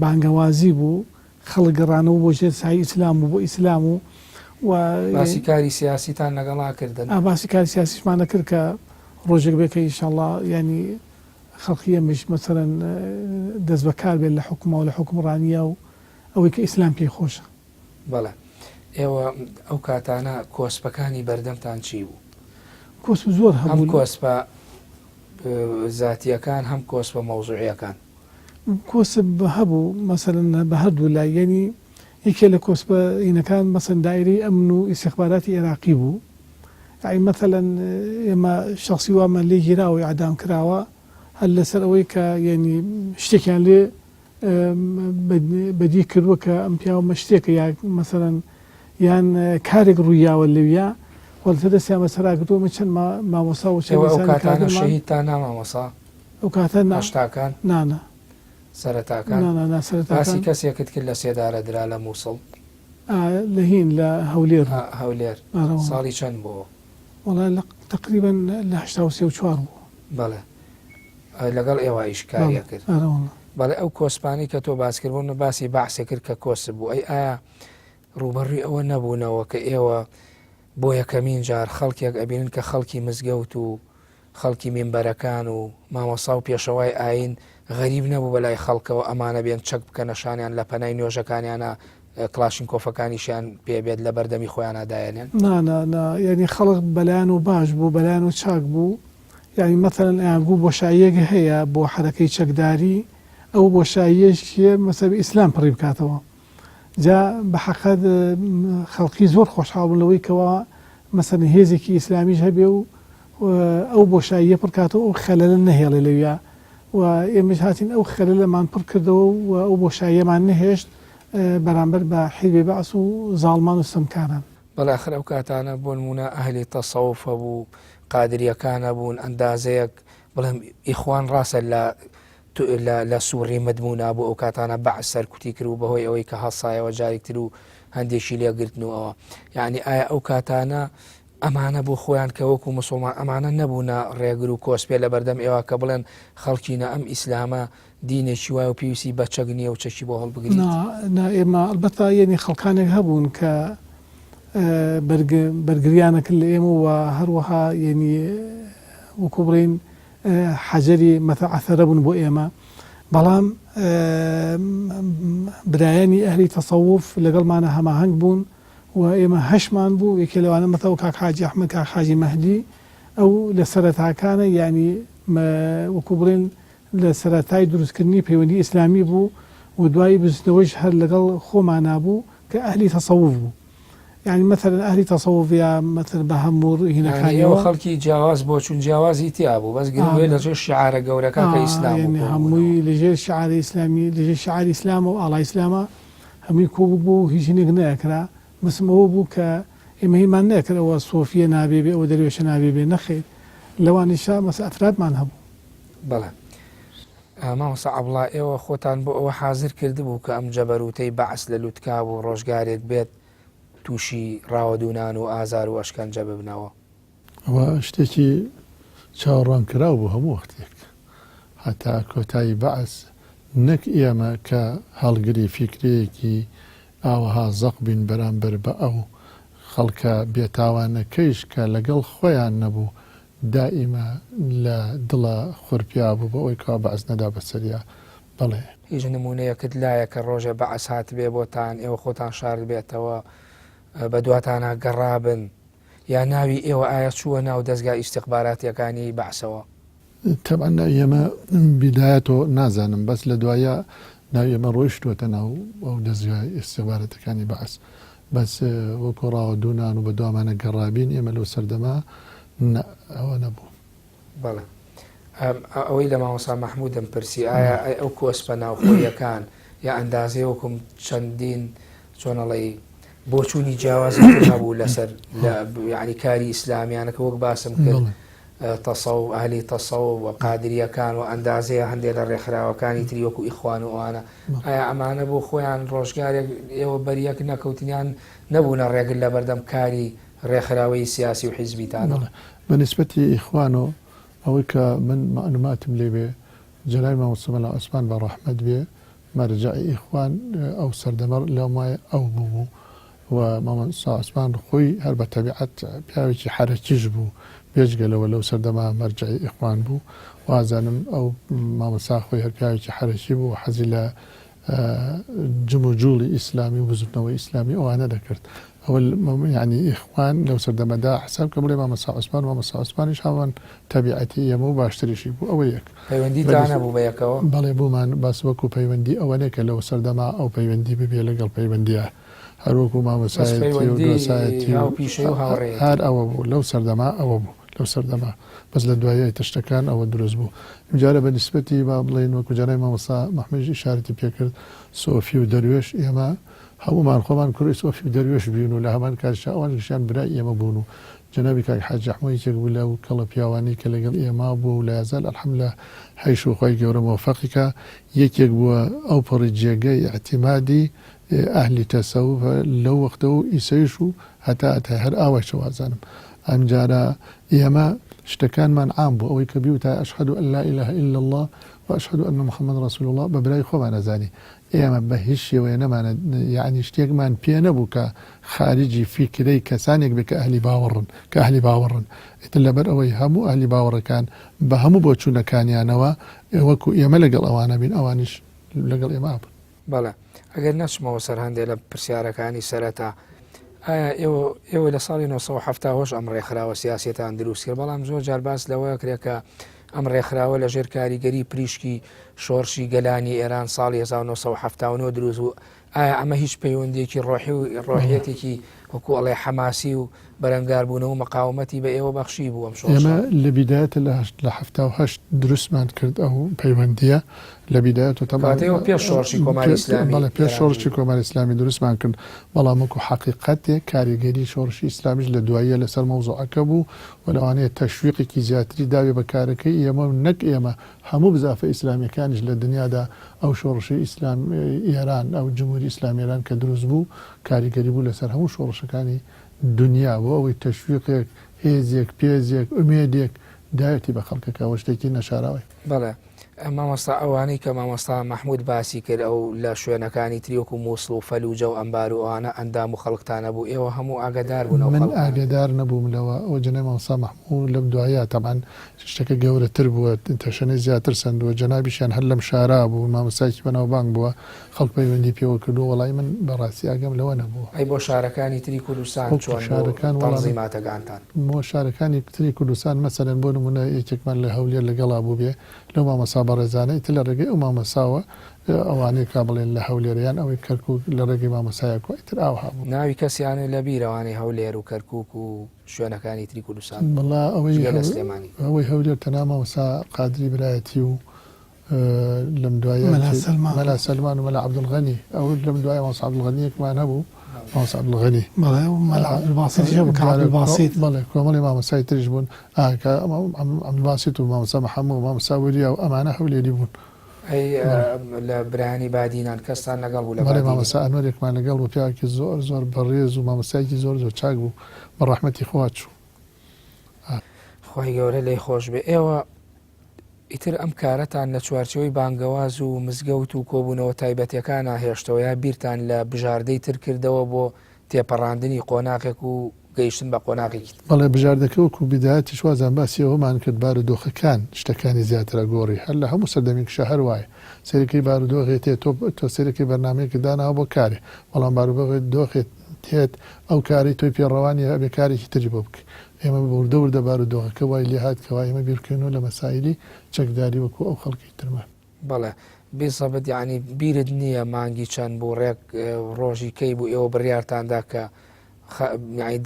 بانگەوازی بوو خەڵگەڕانەوە بۆ ژێر سای ئیسلام و بۆ ئیسلام و باسی کاری سیاسیتان لەگەڵا کردن باسی کاری سیاسیشمانە کرد کە ڕۆژێک بێکە ئینشاءڵڵا ینی خەڵقی ئەمەش مەسەڵەن دەست بەکار بێت لە حکومە و لە حکومڕانیە و ئەوەی کە ئیسلام پێی خۆشە. بەڵێ ئێوە ئەو کاتانە کۆسپەکانی بەردەمتان چی بوو؟ کۆسپ زۆر هەبوو هەم کۆسپە زاتیەکان هەم کۆسپە مەوزوعیەکان کۆسپ هەبوو مەسەڵەن بە هەردوو لای یعنی یەکێ لە کۆسپەینەکان مەسەڵەن دایرەی ئەمن و ئیستیخباراتی عێراقی بوو یعنی مەسەڵەن ئێمە شەخسی وامان لێ گیراوە ئیعدام کراوە هەر لەسەر ئەوەی کە یعنی شتێکیان لێ بەدی کردووە کە ئەم پیاوە شتێکە یا مەسەڵەن یان کارێک ڕوویاوە لەویە وەڵتە دەستیان بەسەرا کردووە من چەند مامۆستا و ئەو کاتانە شەهید تا نامامۆسا ئەو کاتە هەشتاکان نانە سەرەتاکان باسی کەسێکت کرد لە سێدارە درا لە مووسڵ لە هین لە هەولێر ساڵی چەند بۆ وڵای تقریبا لە 1940 بوو بەڵێ لەگەڵ ئێوایش کاریە کرد بەڵێ ئەو کۆسپانی کە تۆ باسکردبوون باسی بەعسێ کرد کە کۆس بوو ئایا ڕوبەڕووی ئەوە نەبوونەوە کە ئێوە بۆ یەکەمین جار خەڵکێک ئەبینن کە خەڵکی مزگەوت و خەڵکی مینبەرەکان و مامۆستا و پێشەوای ئاین غەریب نەبوو بەلای خەڵکەوە ئەمانە بێن چەک بکە نەشانیان لە پەنای نوێژەکانیانە کلاشین کۆفەکانیشیان پێبێت لە بەردەمی خۆیانەدایەنێن یعنی خەڵک بەلایەن و باش بوو بەلایەن و چاک بوو یعنی مەثەڵەن ئەیانگوو بۆشاییەک هەیە بۆ حرەکەی چەکداری ئەو بۆشاییەشیە مەسەبی ئیسلام پڕی بکاتەوە جا بە حەقەت خەڵکی زۆر خۆشحاڵ بوون لەوەی کەەوە مەسەن هێزێکی ئیسلامیش هەبێ و ئەو بۆشاییە پڕکاتەوە ئەو خەلەلە نەهێڵێ لەویە و ئێمەش هاتین ئەو خەلەلەمان پڕ کردەوە و ئەو بۆشاییەمان نەهێشت بەرامبەر بە حیزبی بەعس و زاڵمان و سەمکاران بەڵاخر ئەو کاتانە بۆ نمونە ئەهلی تەسەووفە بوو قادریەکانە بوون ئەندازەیەک بڵێم ئیخوان ڕاستە لە سووڕی مدمونا بوو ئەو کاتانە بەعس سەرکوتی کرد و بەهۆی ئەوەی کە هەسایەوە جارێکتر و هەندێکی لێگرتنەوە یعنی ئایا ئەو کاتانە ئەمانە بۆ خۆیان کە وەکو مسلمان ئەمانە نەبوونە ڕێگر و کۆسپێ لە بەردەم ئێوە کە بڵێن خەڵکینە ئەم ئیسلامە دینێکی وایە و پێویستی بە چەک نییە و چەکی بۆ هەڵبگرین ئێمە ئەلبەتە یعنی خەڵکانێک هەبوون کە بەرگریانەکرد لە ئێمە و هەروەها یعنی وەکو بڵێن حەجەری مەتەعەثەرە بوون بۆ ئێمە بەڵام برایانی ئەهلی تەسەووف لەگەڵمانە هەماهەنگ بوون و ئێمە هەشمان بوو یەکێ لەوانە مەتەوە کاک حاجی ئەحمەد کاک حاجی مەهدی ئەو لە سەرەتاکانە یعنی وەکو بڵێن لە سەرەتای دروستکردنی پەیوەندی ئیسلامی بوو و دوای بستنەوەیش هەر لەگەڵ خۆمانە بوو کە ئەهلی تەسەووف بوو يعني مثلا أهلي تصوف يا مثلا بهمور هنا كان يعني خلقي جواز بوشون جوازي تيابو بس قالوا لجي الشعار قولك كإسلام يعني همي لجي الشعار الإسلامي لجي الشعار الإسلام والله إسلام همي كوبو هيجيني ناكرا بس ما هو بوك إما هي ما ناكرا أو صوفية نابيبي أو درويش نابيبي نخيل لو أن الشام بس أفراد ما نهبو بلى ما صعب الله إيوه خوتان بو حاضر كردبو كأم جبروتي بعث للوتكاب وروشقاريك بيت تووشی ڕاوەدونان و ئازار و ئەشکەنجە ببنەوە ئەوە شتێکی چاوەڕوانکراو بوو هەموو وەختێک هەتا کۆتایی بەعس نەک ئێمە کە هەڵگری فیکرەیەکی ئاوەها زەق بین بەرامبەر بە ئەو خەڵکە بێتاوانەکەیش کە لەگەڵ خۆیان نەبوو دائیمە لە دڵە خورپیا بوو بە ئەوی کەوا بەعس نەدا بەسەریا بەڵێ هیچ نمونەیەکت لایە کە ڕۆژێ بەعس هات بێ بۆتان ئێوە خۆتان شارد بێتەوە بە دواتانە گەڕابن یا ناوی ئێوە ئایا چووە ناو دەستگای ئیستیخباراتیەکانی بەعسەوە تەبعەن ئێمە بیدایەتەوە نازانم بەس لە دوایە ناوی ئێمە ڕۆیشتووەتە ناو ئەو دەستگای ئیستیخباراتەکانی بەعس بەس وەکو ڕاوەدونان و بە دوامانە گەڕابین ئێمە لەو سەردەما ئەوە نەبوو بەڵێ ئەوەی لە مامۆستا مەحموودم پرسی ئایا ئەو کۆسپە ناوخۆیەکان یا ئەندازێ وەکوم چەندین چۆنەڵی بۆچوونی جیاوازی هەبوو لەسەر یعنی کاری ئیسلامیانەکە وەک باسم کرد تەسەووف ئەهلی تەسەووف و قادریەکان و ئەندازەیە هەندێک لە ڕێکخراوەکانی تری وەکو ئیخوان و ئەوانە ئایا ئەمانە بۆ خۆیان ڕۆژگارێک ئێوە بەریەک نەکەوتنیان نەبوونە ڕێگر لە بەردەم کاری ڕێکخراوەی سیاسی و حیزبیتانە بەنسبەتی ئیخوانۆ ئەوەی کە من معلوماتم لێ بێ جەلای مامۆستا مەلا عوسمان بە ڕەحمەت بێ مەرجەعی ئیخوان ئەو سەردەمە لەو مایە ئەو بوو و مامۆستا عوسمان خۆی هەر بە تەبیعەت پیاوێکی حرەکیش بوو بێجگەلەوە لەو سەردەما مەرجەعی ئیخوان بوو وازانم ئەو مامۆستا خۆی هەر پیاوێکی حرەکی بوو حەزی لە جم و جوڵی ئیسلامی و بزوتنەوەی ئیسلامی ئەوانە دەکرد ئەوە یعنی ئیخوان لەو سەردەمەدا حساب کە بڵێ مامۆستا عوسمان و مامۆستا عوسمانیش هاوان تەبیعەتی ئێمە و باشتریشی بوو ئەوە یەک پەیوەندیتان هەبوو بە یەکەوە بەڵێ بوومان باس وەکو پەیوەندی ئەوەنێ کە لەو سەردەما ئەو پەیوەندی ببێ لەگەڵ پەیوەندیە هەروەکو مامۆسایەتی و دۆسایەتی هەر ئەوە بوو لەو سەردەما ئەوە بوو لەو سەردەما بەس لە دوایە تەشتەکان ئەوە دروست بوو جارە بە نسبەتی با بڵێن وەکو جارای مامۆستا مەحموود ئیشارەتی پێکرد سۆفی و دەروێش ئێمە هەمومان خۆمان کوڕی سۆفی و دەروێش بوون و لە هەمان کاتیشدا ئەوان گشتیان برای ئێمە بوون و جنابی کاک حاج ئەحمەد یەکێک بوو لەو کەڵە پیاوانەی کە لەگەڵ ئێمە بووە و لا یەزال ئەلحەمدولیلا هەیش و خۆی گەورە مۆفەقیکە یەکێک بووە ئەو پەڕی جێگەی ئەعتیمادی ئەهلی تەسەوف لەو وەختە و ئیسەیش و هەتا هەر ئاوای شەوازانم ئەم جارە ئێمە شتەکانمان عام بوو ئەوەی کە بیوتە ئەشهەدو ئەن لا ئیلاهە ئیلا الله وأشهد أن محمد رسول الله ببراي خۆمان نەزانی ئێمە بە هیچ شێوەیە نەمانە یعنی شتێکمان پێ نەبوو کە خارجی فیکرەی کەسانێک بێ کە ئەهلی باوەڕن ئیتر لەبەر ئەوەی هەموو ئەهلی باوەڕەکان بە هەموو بۆ چوونەکانیانەوە وەکو ئێمە لەگەڵ ئەوانە بین ئەوانیش لەگەڵ ئێمە بن. بەڵێ ئەگەر نەچمەوە سەر هەندێک لە پرسیارەکانی سەرەتا ئایا ئێوە لە ساڵی 1970 ئەم ڕێکخراوە سیاسەتان دروست کرد بەڵام زۆر جار باس لەوەیە کرێت کە ئەم ڕێکخراوە لە ژێر کاریگەری پریشکی شۆڕشی گەلانی ئێران ساڵی 1970 دروست بوو ئایا ئەمە هیچ پەیوەندێکی ڕۆحی و ڕۆحیەتێکی وەکو ئەڵێ حەماسی و بەرەنگاربوونەوە و مەقاومەتی بە ئێوە بەخشی بوو ئەم شۆڕشە؟ ئێمە لە بیدایەتە لە 1970 دروستمان کرد ئەو پەیوەندیە لە بیدایەت و کاتەوە پێش شۆڕشی کۆماری ئیسلامی بەڵێ پێش شۆڕشی کۆماری ئیسلامی دروستمان کرد بەڵام وەکو حەقیقەتێک کاریگەری شۆڕشی ئیسلامیش لە دواییە لەسەر مەوزوعەکە بوو و لەوانەیە تەشویقێکی زیاتری داوێ بە کارەکەی ئێمە نەک ئێمە هەموو بزافە ئیسلامیەکانیش لە دنیادا ئەو شۆڕشی ئیسلام ئێران ئەو جمهوری ئیسلامی ئێران کە دروست بوو کاریگەری بوو لەسەر هەموو شۆڕشەکانی دنیا بۆ ئەوەی تەشویقێک هێزێک پێزێک ئومێدێک داوێتی بە خەڵکەکەەوە شتێکی نەشاراوی. بەڵێ مامۆستا ئەوانەی کە مامۆستا مەحموود باسی کرد ئەو لە شوێنەکانی تریۆک و مووسڵ و فەلوجە و ئەمبار و ئەوانە ئەندام و خەڵکتانە بوو ئێوە هەموو ئاگادار بوون؟ من ئاگادار نەبووم لەوە ئەو جنەی مامۆستا مەحموود لەم دوایە تەمان شتەکە گەورەتر بووە تەشەنەی زیاتر سندووە جەنابیشیان هەر لەم شارا بوو مامۆستایکی بەناوبانگ بووە خەڵک پەیوەندی پێوە کردو وەڵای من بەڕاستی ئاگەم لەوە نەبووە. ئەی بۆ شارەکانی تری کوردستان چۆن تەنزیماتەکانتان؟ بۆ شارەکانی تری کوردستان مەسەلەن بۆ نمونە یەکێکمان لە هەولێر لەگەڵا بوو بێ لەو مامۆستا بەڕێزانەی تر لە ڕێگەی ئەو مامۆساوە ئەوانەی کا بڵێن لە هەولێریان ئەوەی کەرکووک لە ڕێگەی مامۆسایە کوێتر ئاوها بوو. ناوی کەسیانە لە بیرەوانی هەولێر و کەرکووک و شوێنەکانی تری کوردستان؟ بەڵا ئەوەی هەولێر تەنها مامۆستا قادری برایەتی و لەم دوایە مەلا سەلمان و مەلا عەبدولغەنی ئەو لەم دوایە مامۆستا عەبدولغەنیەکمان هەبوو مامۆستا عەبدولغەنی بەڵێ کۆمەڵی مامۆستای تریش بوون عەبدولباسیت و مامۆستا مەحەموود و مامۆستا وەریا و ئەمانە هەولێری بوون. ئەی لە برانی بادینان کەستان لەگەڵ بوو؟ بەڵێ مامۆستا ئەنوەرێکمان لەگەڵ بوو پیاوێکی زۆر بەڕێز و مامۆستایەکی زۆر چاک بوو بە ڕەحمەتی خوا چوو. خۆی گەورە لێی خۆش بێ. ئێوە ئیتر ئەم کارەتان لە چوارچەوەی بانگەواز و مزگەوت و کۆبوونەوە تایبەتیەکانە هێشتەوە یا بیرتان لە بژاردەی تر کردەوە بۆ تێپەڕاندنی قۆناغێک و گەیشتن بە قۆناغێکی؟ بەڵێ بژاردەکە وەکو بیدایەتی شوازان باسی ئەوەمان کرد بارودۆخەکان شتەکانی زیاترە گۆڕی هەر لە هەموو سەردەمێک شەهر وایە سەرەکەی بارودۆخێت تۆ سەرەکەی بەرنامەیەکی داناوە بۆ کارێ بەڵام بارودۆخێت تێت ئەو کاری تۆی پێڕەوانی هەبێ کارێکی تری بۆ بکە. ئێمە بەوردە بارودۆخەکە وای لێ هات کەوا ئێمە بیرکردنەوە لە مەسایلی چەکداری وەکو ئەو خەڵکی ترمان. بەڵێ بێسەبەت یعنی بیرت نییە مانگی چەند بۆ ڕێک ڕۆژی کەی بوو ئێوە بڕیارتاندا کە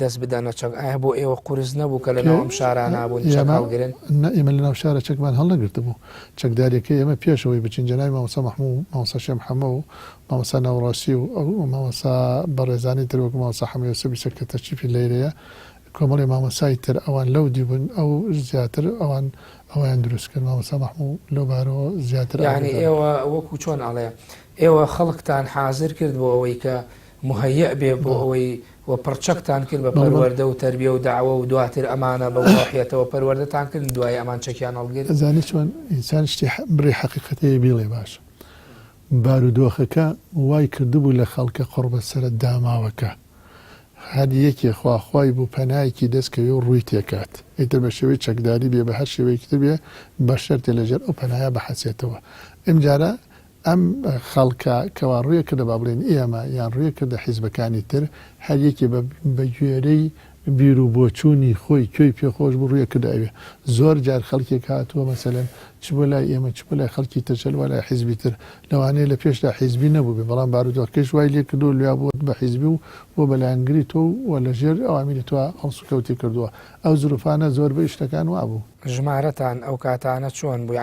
دەست بدەنە چەک ئایا بۆ ئێوە قورس نەبوو کە لەناو ئەم شارە نابوون چەکگرن؟ ئێمە لەناو شارە چەکمان هەڵنەگرتە بوو چەکدارێکەکە ئێمە پێشەوەی بچین جەنابی مامۆستا مەحموود مامۆستا شێخ محەممەد و مامۆستا ناوڕاستی و مامۆستا بەڕێزانی تر وەکو مامۆستا حەمەد یوسف کە تەرچیفی لەیرەیە کۆمەڵی مامۆسای تر ئەوان لەو دیبوون ئەو زیاتر ئەویان دروست کرد مامۆستا مەحموود لەو بارەوە زیاتر. یعنی ئێوە وەکو چۆن ئەڵێ ئێوە خەڵکتان حازر کرد بۆ ئەوەی کە مهەیە بێ بۆ ئەوەی وە پڕچەکتان کرد بە پەروەردە و تەربیە و داوە و دواتر ئەمانە بە وڵاحیەتەوە پەروەردەتان کرد دوای ئەمان چەکیان هەڵگرت؟ ئەزانی چۆن ئینسان شتی بڕی حەقیقەتەیە بیڵێ باش بارودۆخەکە وای کردبوو لە خەڵکە قڕ بەسەرە داماوەکە هەر یەکێ خواخوای بوو پەنایەکی دەستکەوێ و ڕووی تێکات ئیتر بە شێوەی چەکداری بێ بە هەر شێوەیەکتر بێ بە شەرتێ لەژێر ئەو پەنایە بەحەسێتەوە. ئەم جارە ئەم خەڵکە کەوا ڕوویە کردە با بڵێن ئێمە یان ڕوویە کردە حیزبەکانی تر هەر یەکێ بە گوێرەی بیر و بۆچوونی خۆی کوێی پێخۆش بوو ڕوویە کردە ئەوێ زۆر جار خەڵکێک هاتووە مەسەلەن چ بۆ لای ئێمە چ بۆ لای خەڵکی تەچەل وە لای حیزبی تر لەوانەیە لە پێشدا حیزبی نەبوو بێ بەڵام بارودۆخەکەش وای لێ کردو لیا بۆ بە حیزبی و بۆ بەلایەنگری تۆ و لە ژێر ئەوامیری تۆ هەڵسوکەوتی کردووە ئەو زروفانە زۆر بە شتەکان وابوو ژمارەتان ئەو کاتانە چۆن بوو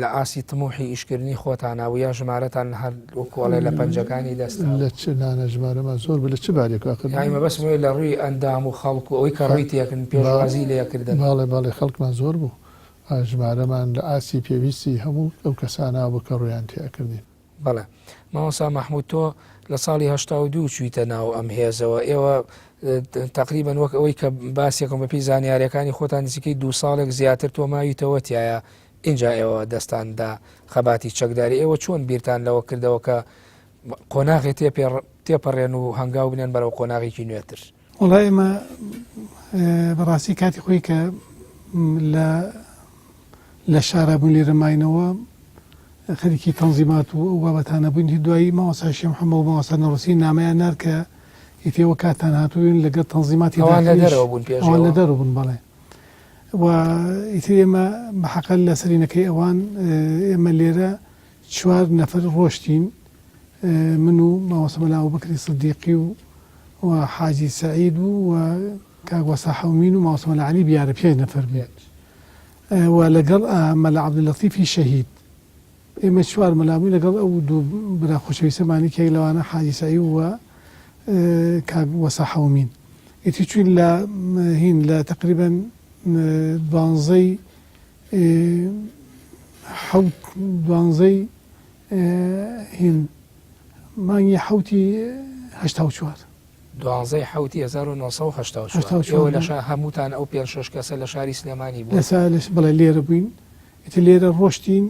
لە ئاسی تموحی ئیشکردنی خۆتانە و یا ژمارەتان هەر وەکوڵێ لە پەنجەکانی دەست لە چ نانە ژمارەمە زۆر لە چ بارێکمە بەس لە ڕووی ئەندام و خەڵک و ئەوەی کە ڕووی تێکن پێشوازی لێکردن باڵێ خەڵکمان زۆر بوو ژمارەمان لە ئاسی پێویستی هەموو ئەو کەسانە بوو کە ڕویان تێکردین بەڵێ مامۆستا مەحموود تۆ لە ساڵی 82 چوویتە ناو ئەم هێزەوە ئێوە تقریبان وەک ئەوەی کە باسیەکەم بەپی زانیاریەکانی خۆتان نزیکەی 2 ساڵێک زیاتر تۆماویتەوە تایە اینجا ئێوە دەستاندا خەباتی چەکداری ئێوە چۆن بیرتان لەوە کردەوە کە قۆناغی تێپەڕێن و هەنگاو بنێن بەرەو قۆناغێکی نوێتر وڵای ئێمە بەڕاستی کاتی خۆی کە لە شارەبوون لێرەماینەوە خەریکی تەنزیمات و ئەو بابەتانە بووین دوایی مامۆستا شێخ محەممەد و مامۆستا نەڕووسی نامەیان نار کە ئیتێوە کاتان هاتووین لەگەڵ تەنزیماتی ئەوان لە دەرەوە بوون بەڵێ و ئیتر ئێمە بەحەقەت لە سەرینەکەی ئەوان ئێمە لێرە 4 نەفەر ڕۆشتین من و مامۆستا مەلا ئەبوبەکری سیدیقی و حاجی سەعید و کاک وەسا حەومین و مامۆستا مەلا عەلی بیارە 5 نەفەر بێت و لەگەڵ مەلا عەبدولەتیفی شەهید ئێمە 4 مەلابووین لەگەڵ ئەو دوو برا خۆشەویستەمانی کە لەوانە حاجی سەعید و کاک وەسا حەومین ئیتر چوین لە هین لە تقریبا 12 هین مانگی حوتی 84 12 حوتی 1984 لە هەمووتان ئەو 5-6 کەسە لە شاری سلێمانی بوو بەڵێ لێرە بووین ئیتر لێرە ڕۆشتین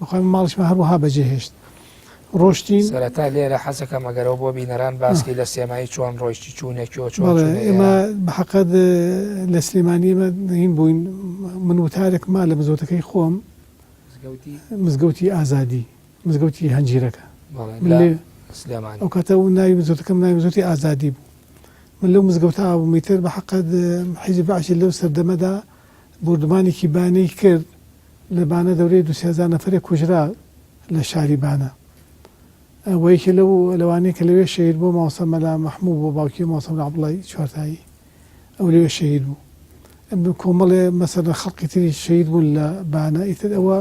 بەخوای ماڵیشمە هەروەها بەجێهێشت ڕۆشتین سەرەتا لێرە حەزەکە مەگەرەوە بۆ بینەران باسکی لە سێمایی چۆن ڕۆیشتی چوونێکیەوە چۆن ئێمە بەحەقەت لە سلێمانی ئێمە هین بووین من وتارێک ما لە مزگەوتەکەی خۆم مزگەوتی ئازادی مزگەوتی هەنجیرەکە ئەو کاتە و ناوی مزگەوتەکەم ناوی مزگەوتی ئازادی بوو من لەو مزگەوتە بوومیتر بەحەقەت حیزب بەعشی لەو سەردەمەدا بردمانێکی بانەی کرد لە بانە دەورەی 2,000 نەفەرێک کوژرا لە شاری بانە ئەوەیەکە لەوانەیە کە لەوێ شەهید بۆ مامۆستا مەلا مەحموود بۆ باوکی مامۆستا مەلا عەبدوڵڵای چوارتایی ئەو لەوێ شەهید بوو کۆمەڵێ مەسەلەن خەڵقی تری شەهید بوون لە بانە ئیتر ئەوە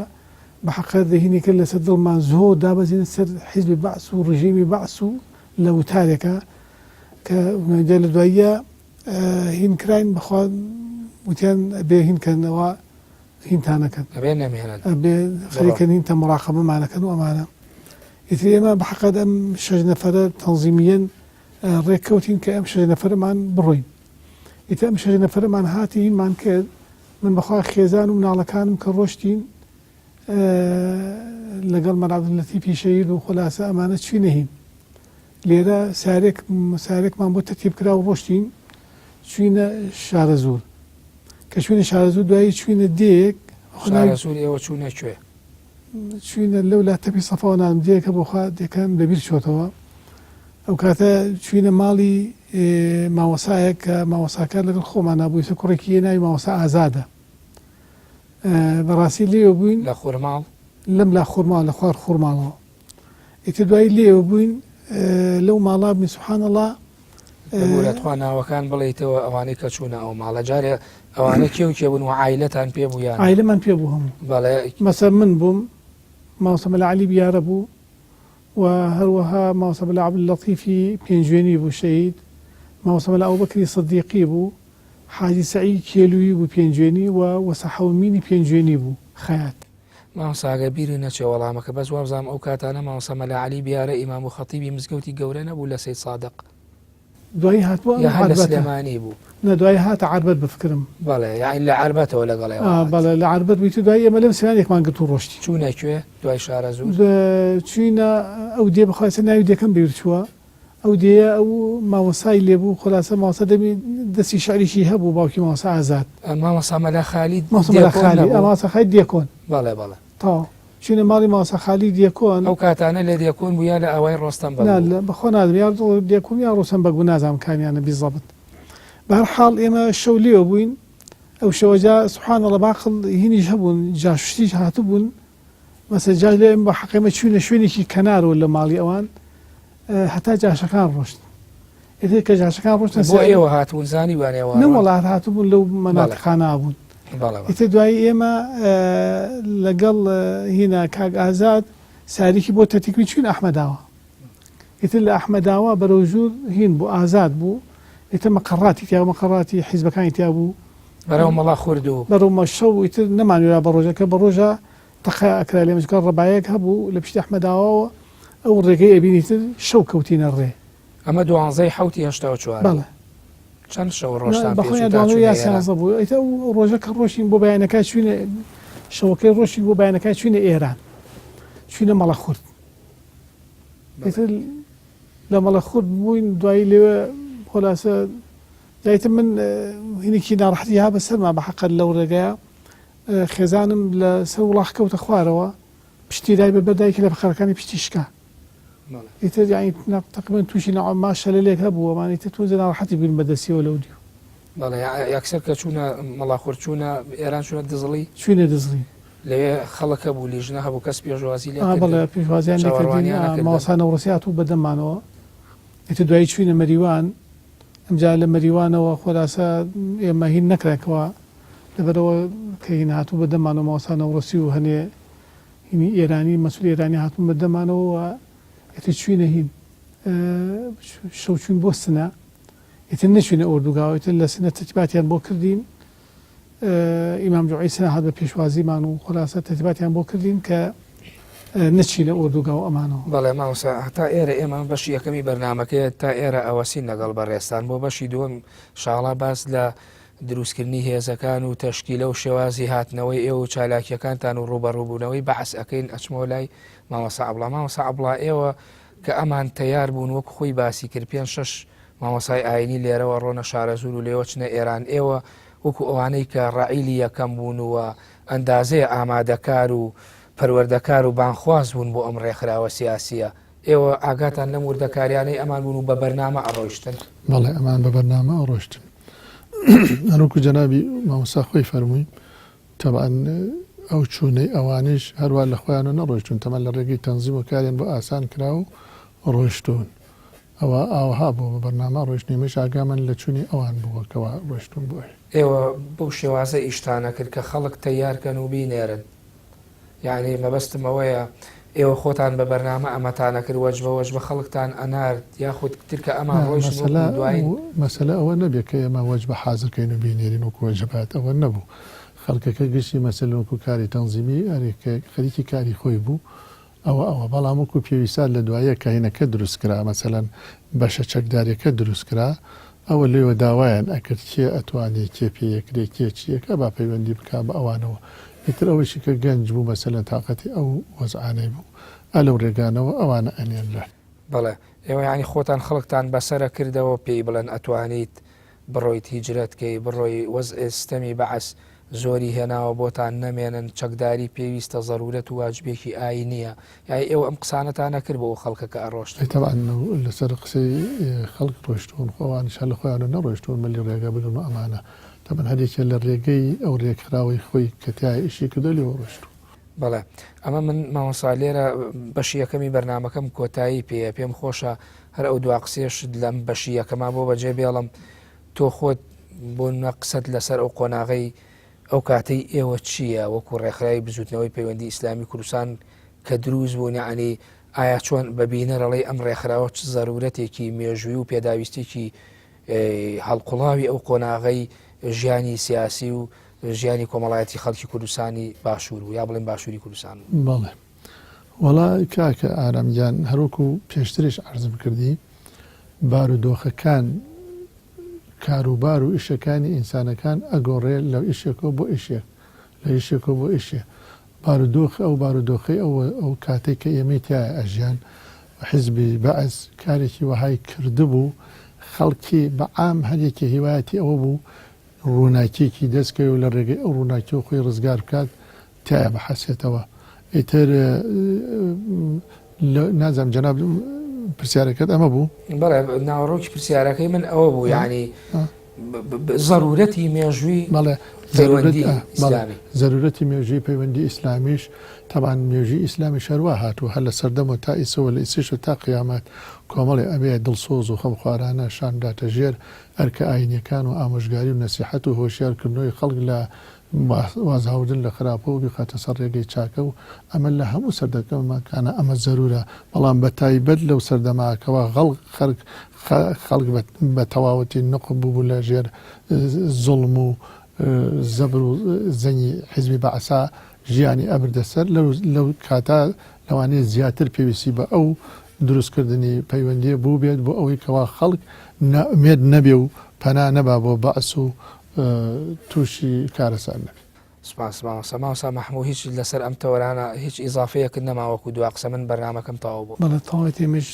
بەحەقەت دەهینێکە لەسەر دڵمان زۆر دابەزین سەر حیزبی بەعس و ڕژیمی بەعس و لە وتارێکە کە لە دواییە هین کراین بەخوا وتیان بێ هینکەنەوە هینتانەکەن خەریکەن هینتە مڕاقەبەمانەکەن و ئەمانە ئیتر ئێمە بەحەقەت ئەم 6 نەفەرە تەنزیمیەن ڕێککەوتین کە ئەم 6 نەفەرمان بڕۆین ئیتر ئەم 6 نەفەرمان هاتی هینمان کرد من بەخوا خێزان و مناڵەکانم کە ڕۆشتین لەگەڵ مەلا عەبدولەتیفی شەهید و خولاسە ئەمانە چوینە هین لێرە سارێکمان بۆ تەرتیب کرا و ڕۆشتین چوینە شارە زۆر کە چوینە شارە زۆر دوایی چوینە دێک ئێوە چوونە کوێ چوینە لەو لا تەپی سەفاوە نام دێکە بۆ خوا دێکەم لەبیر چۆتەوە ئەو کاتە چوینە ماڵی ماوەسایەک کە ماوەساکار لەگەڵ خۆمان نابووی سە کوڕێکی ناوی ماوەسا ئازادە بەڕاستی لێوە بووین لە خورماڵ لەم لا خورماڵ لە خوار خورماڵەوە ئیتر دوایی لێوە بووین لەو ماڵا بووین سوبحانەڵڵا توان ناوەکان بڵێیتەوە ئەوانەی کە چوونە ئەو ماڵە جارێ ئەوانە کێو بوون و عایلەتان پێ بوویان عایلەمان پێ بوو هەموو بەڵێ مەسەر من بووم مامۆستا مەلا عەلی بیارە بوو و هەروەها مامۆستا مەلا عەبدولەتیفی پێنجوێنی بوو شەهید مامۆستا مەلا ئەبوبەکری سیدیقی بوو حاجی سەعید کێلووی بوو پێنجوێنی و وەسا حەومینی پێنجوێنی بوو خەیات مامۆستا بیری نەچێ وەڵامەکە بەس وابزانم ئەو کاتانە مامۆستا مەلا عەلی بیارە ئیمام و خەتیبی مزگەوتی گەورە نەبوو لە سەید سادق دوایی هاتووە لە سلێمانی بوو دوایی هاتە عەربەت بفکرم بەڵێ یعنی لە عەربەتەوە لەگەڵێ بەڵێ لە عەربەت بوویت دوایی ئێمە لەم سێوانێکمان گرت و ڕۆشتی چوونە کوێ دوای شارە زوور چوینە ئەو دێ بەخواسە ناوی دێکەم بیر چووە ئەو دێە ئەو مامۆسای لێبوو خولاسە مامۆستا دەبی دەستی شعریشی هەبوو باوکی مامۆستا ئازاد مامۆستا مەلا خالید مامۆستا خالید دیەکۆن بەڵێ بەڵێ تا چونە ماڵی مامۆستا خالید دیەکۆن ئەو کاتانە لە دیەکۆن بوو یا لە ئەوای ڕۆستەم بەخۆ نادەم یا دیەکۆن یا ڕۆستەم بەگو نازانم کامیانە بیزەبت بەهەرحاڵ ئێمە شەو لێوە بووین ئەو شەوەجا سبحان الله باقڵ هینیش هەبوون جاشتیش هاتبوون مەسە جا لێ بە حەقیمە چوونە شوێنێکی کەنارەوە لە ماڵی ئەوان هەتا جاشەکان ڕۆشت ئێتر کە جاشەکان ڕۆشتن بۆ ئێوە هاتبوون زانی وانێەوە نەوەڵات هاتبوون لەو مەناطقانە بوون ئیتر دوایی ئێمە لەگەڵ هینە کاک ئازاد ساریکی بۆ تەتیکوی چوین ئەحمەداوە ئیتر لە ئەحمەداوە بەرەو ژوور هین بۆ ئازاد بوو ئیتر مەقەڕاتی تیا مەقەڕاتی حیزبەکانی تیا بوو بەرەو مەڵا خورد و بەرەو مەشەو ئیتر نەمانوێرا بە ڕۆژەکە بە ڕۆژە تەقا ئەکرا لێ مەجگەڵ ڕەبایەک هەبوو لە پشتی ئەحمەداوەوە ئەو ڕێگەی ئەبینیتر شەو کەوتینە ڕێ ئەمە 12/7/84 بەڵێ چەند شەو ڕۆژتان بەخۆیان دوانەوە یا سیانزە بوو ئیتر ئەو ڕۆژەکە ڕۆشین بۆ بەیانەکە چوینە شەوەکەی ڕۆشین بۆ بەیانەکە چوینە ئێران چوینە مەڵە خورد ئیتر لە مەڵە خورد بووین دوایی لێوە خۆلاسە جایتر من هینێکی ناڕەحەتی ها بەسەرما بەحەقەت لەو ڕێگەیە خێزانم لە سەر وڵاح کەوتە خوارەوە پشتی دای بە بەردایکی لە بەخەرەکانی پشتی شکا ئیتر یانی تقریبا تووشی نەعەما شەلەلێک هەبووەمان ئیتر تۆزە ناڕەحەتی بووین بەدەستیەوە لەو دیو بەڵێ یەکسەر کە چوونە مەڵا خورد چوونە ئێران چوونە دزڵی چوینە دزڵی لەوێ خەڵک هەبوو لیژنە هەبوو کەس پێشوازی لێ بەڵێ پێشوازیان لێکردین ماوەسا نەوڕەسی هاتوو بەدەمانەوە ئیتر دوایی چوینە مەریوان ئەمجا لە مەریوانەوە خۆلاسە ئێمە هین نەکرێکەوە لەبەرەوە کە هین هاتوو بەدەمانەوە ماوەسا نەوڕەسی و هەنێ هینی ئێرانی مەسوول ئێرانی هاتوون بەدەمانەوە ئیتر چوینە هین شەو چوین بۆ سنە ئیتر نەچوینە ئۆردوگاوە ئیتر لە سنە تەتیباتیان بۆ کردین ئیمام جوعی سنە هات بە پێشوازیمان و خۆلاسە تەتیباتیان بۆ کردین کە نەچینە ئۆردوگاو ئەمانەوە بەڵێ ماوەسا هەتا ئێرە ئێمە بەشی یەکەمی بەرنامەکەیە تا ئێرە ئەوەسین لەگەڵ بەڕێستان بۆ بەشی دووەم شاڵا باس لە دروستکردنی هێزەکان و تەشکیلە و شێوازی هاتنەوەی ئێوە و چالاکیەکانتان و ڕوبەڕووبوونەوەی بەحس ئەەکەین ئەچمەوە لای مامۆسا عەبڵا مامۆسا عەبڵا ئێوە کە ئەمان تەیار بوون وەک خۆی باسی کرد 5-6 مامۆسای ئاینی لێرەوە ڕۆنە شارەزور و لێوە چنە ئێران ئێوە وەکو ئەوانەی کە ڕائیلی یەکەم بوون وە ئەندازەیە ئامادەکار و پەروەردەکار و بانخواز بوون بۆ ئەم ڕێکخراوە سیاسیە ئێوە ئاگاتان لەم وردەکاریانەی ئەمان بوون و بە بەرنامە ئەڕۆیشتن بەڵێ ئەمان بە بەرنامە ئەڕۆشتن هەروکو جەنابی مامۆستا خۆی فەرمووی تەبعەن ئەو چوونەی ئەوانش هەروە لە خۆیانە نەڕۆیشتون تەمەن لە ڕێگەی تەنزیم و کاریان بۆ ئاسان کرا و ڕۆیشتون ئەوە ئاوها بوو بە بەرنامە ڕۆیشتنیمەش ئاگامان لە چوونی ئەوان بووەکەوە ڕۆیشتون بۆی ئێوە بەو شێوازە ئیشتانە کرد کە خەڵک تەیارکەن و بینێرن یعنی مەبەستم ئەوەیە ئێوە خۆتان بە بەرنامە ئەمەتانە کرد وەجبەوەش بە خەڵکتان ئەنارد یاخود ترکە ئەمان ڕۆیشت دوایی مەسەلە ئەوە نەبێت کە ئێمە وەج بە حازرکەین و بینێرین و کۆژەبات ئەوە نەبوو خەڵکەکە گشتی مەسەلە وەکو کاری تەنزیمی ئەرێکە خەریکی کاری خۆی بوو ئەوە بەڵام وەکو پێویستات لە دوایە کاینەکە دروستکرا مەسەلەن بەشە چەکدارێکە دروستکرا ئەوە لێوە داوایان ئەکرد کێ ئەتوانێت کێ پێیەکرێت کێ چیەکە با پەیوەندی بک بە ئەوانەوە ئیتر ئەوەشی کە گەنج بوو مەسەلەن تااقەتی ئەو وەزعانەی بوو ئەلەو ڕێگانەوە ئەوانە ئەنێن لە بەڵێ ئێوە ینی خۆتان خەڵکتان بەسرە کردەوە پێی بڵێن ئەتوانیت بڕۆیت هیجرەتکەی بڕۆی وەزئێستەمی بەعەس زۆری هێناوە بۆتان نەمێنن چەکداری پێویستە ضرورەت و واجبێکی ئاینیە یای ئێوە ئەم قسانەتانە کرد بۆ خەڵکەکە ئەڕۆشت تەبعەن لەسەر قسەی خەڵک ڕۆیشتون خۆوانیشان لە خۆیان نەڕۆیشتون مەلی ڕێگە بدون و ئەمانە تەبەن هەرێکە لە ڕێگەی ئەو ڕێکخراوەی خۆی کە تای ئیشی کردە لێوە ڕۆیشتون بەڵێ ئەمە من مامۆستا لێرە بەشی یەکەمی بەرنمەکەم کۆتایی پێم خۆشە هەر ئەو دوا قسێش لەم بەشی یەکەما بۆ بەجێ بێڵم تۆ خۆت بۆ نەقسەت لەسەر ئەو قۆناغی ئەو کاتەی ئێوە چییە وەکو ڕێکخراوی بزوتنەوەی پەیوەندی ئیسلامی کوردستان کە دروست بوون یعنی ئایا چۆن ببینە ڕەڵەی ئەم ڕێکخراوە چ ضرورەتێکی مێژووی و پێداویستێکی هەڵقوڵاوی ئەو قۆناغی ژیانی سیاسی و ژیانی کۆمەڵایەتی خەڵکی کوردستانی باشوور و یا بڵێن باشووری کوردستان بەڵێ وەڵا کاکە ئارامجان هەروکو پێشترش عەرزم کردی بارودۆخەکان کاروبار و ئیشەکانی ئینسانەکان ئەگۆڕێ لە ئیشێکەوە بۆ ئیشێک لە ئیشێکەوە بۆ ئیشێ بارودۆخ ئەو بارودۆخی ئەو کاتێک کە ئێمەی تایە ئەژیان حیزبی بەعەز کارێکی وەهای کردبوو خەڵکی بەعام هەرێکی هیوایەتی ئەوە بوو ڕووناکیێکی دەستکەوێ و لە ڕێگەی ئەو ڕووناکی و خۆی ڕزگار بکات تایە بەحەسێتەوە ئیتر نازانم جەناب پرسیارەکەت ئەمە بوو بەڵێ ناوەڕۆکی پرسیارەکەی من ئەوە بوو یعنی ضرورەتی مێژووی ضرورەتی مێژووی پەیوەندی ئیسلامیش تەبان مێژووی ئیسلامی شەروا هاتووە هەر لە سەردەمەوە تا ئیسەوە لە ئیسیش و تا قیامەت کۆمەڵی ئەبێ دڵسۆز و خەمخوارانە شانداتە ژێر ئەرکە ئاینیەکان و ئامۆژگاری و نەسیحەت و هۆشیارکردنەوەی خەڵک لە وازهاودن لە خراپە و بخاتە سەر ڕێگەی چاکە و ئەمە لە هەموو سەردەکەمەکانە ئەمە زەرورە بەڵام بە تایبەت لەو سەردەماکەوە خەڵک بە تەواوەتی نقب بوو لە ژێر زوڵم و زەبر و زەنی حیزبی بەعسا ژیانی ئەبردە سەر لەو کاتا لەوانەیە زیاتر پێویستی بە ئەو دروستکردنی پەیوەندیە بوو بێت بۆ ئەوەی کەوا خەڵک نائومێد نەبێ و پەنا نەبا بۆ بەعس و تووشی کارەسان نەبێت. سپاس مامۆستا مەحموود هیچ لەسەر ئەم تەوەرانە هیچ ئیزافەیەکت نەماوەکو دو قسە من بەرنامەکەم تەواو بوو. بەڵێ تەواوی تێمەش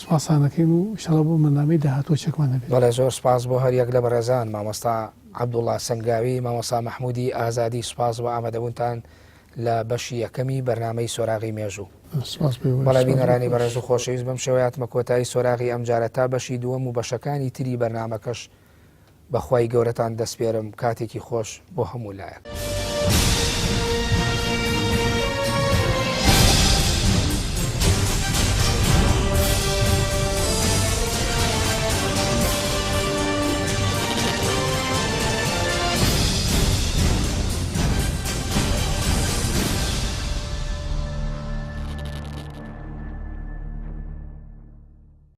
سوپاسانەکەین و ئینشاڵڵا بۆ بەرنامەی داهاتوو چێکمان نەبێت. بەڵێ زۆر سپاس بۆ هەر یەک لە بەڕێزان مامۆستا عەبدوڵڵا سەنگاوی مامۆستا مەحموودی ئازادی سپاس بۆ ئامادەبوونتان لە بەشی یەکەمی بەرنامەی سۆراغی مێژوو. بەڵێ بینەرانی بەڕێز و خۆشەویست بەم شێوەیەتمە کۆتایی سۆراغی ئەم جارە تا بەشی دووەم و بەشەکانی تری بەرنامەکەش بەخوای گەورەتان دەسپێرم کاتێکی خۆش بۆ هەموو لایەک.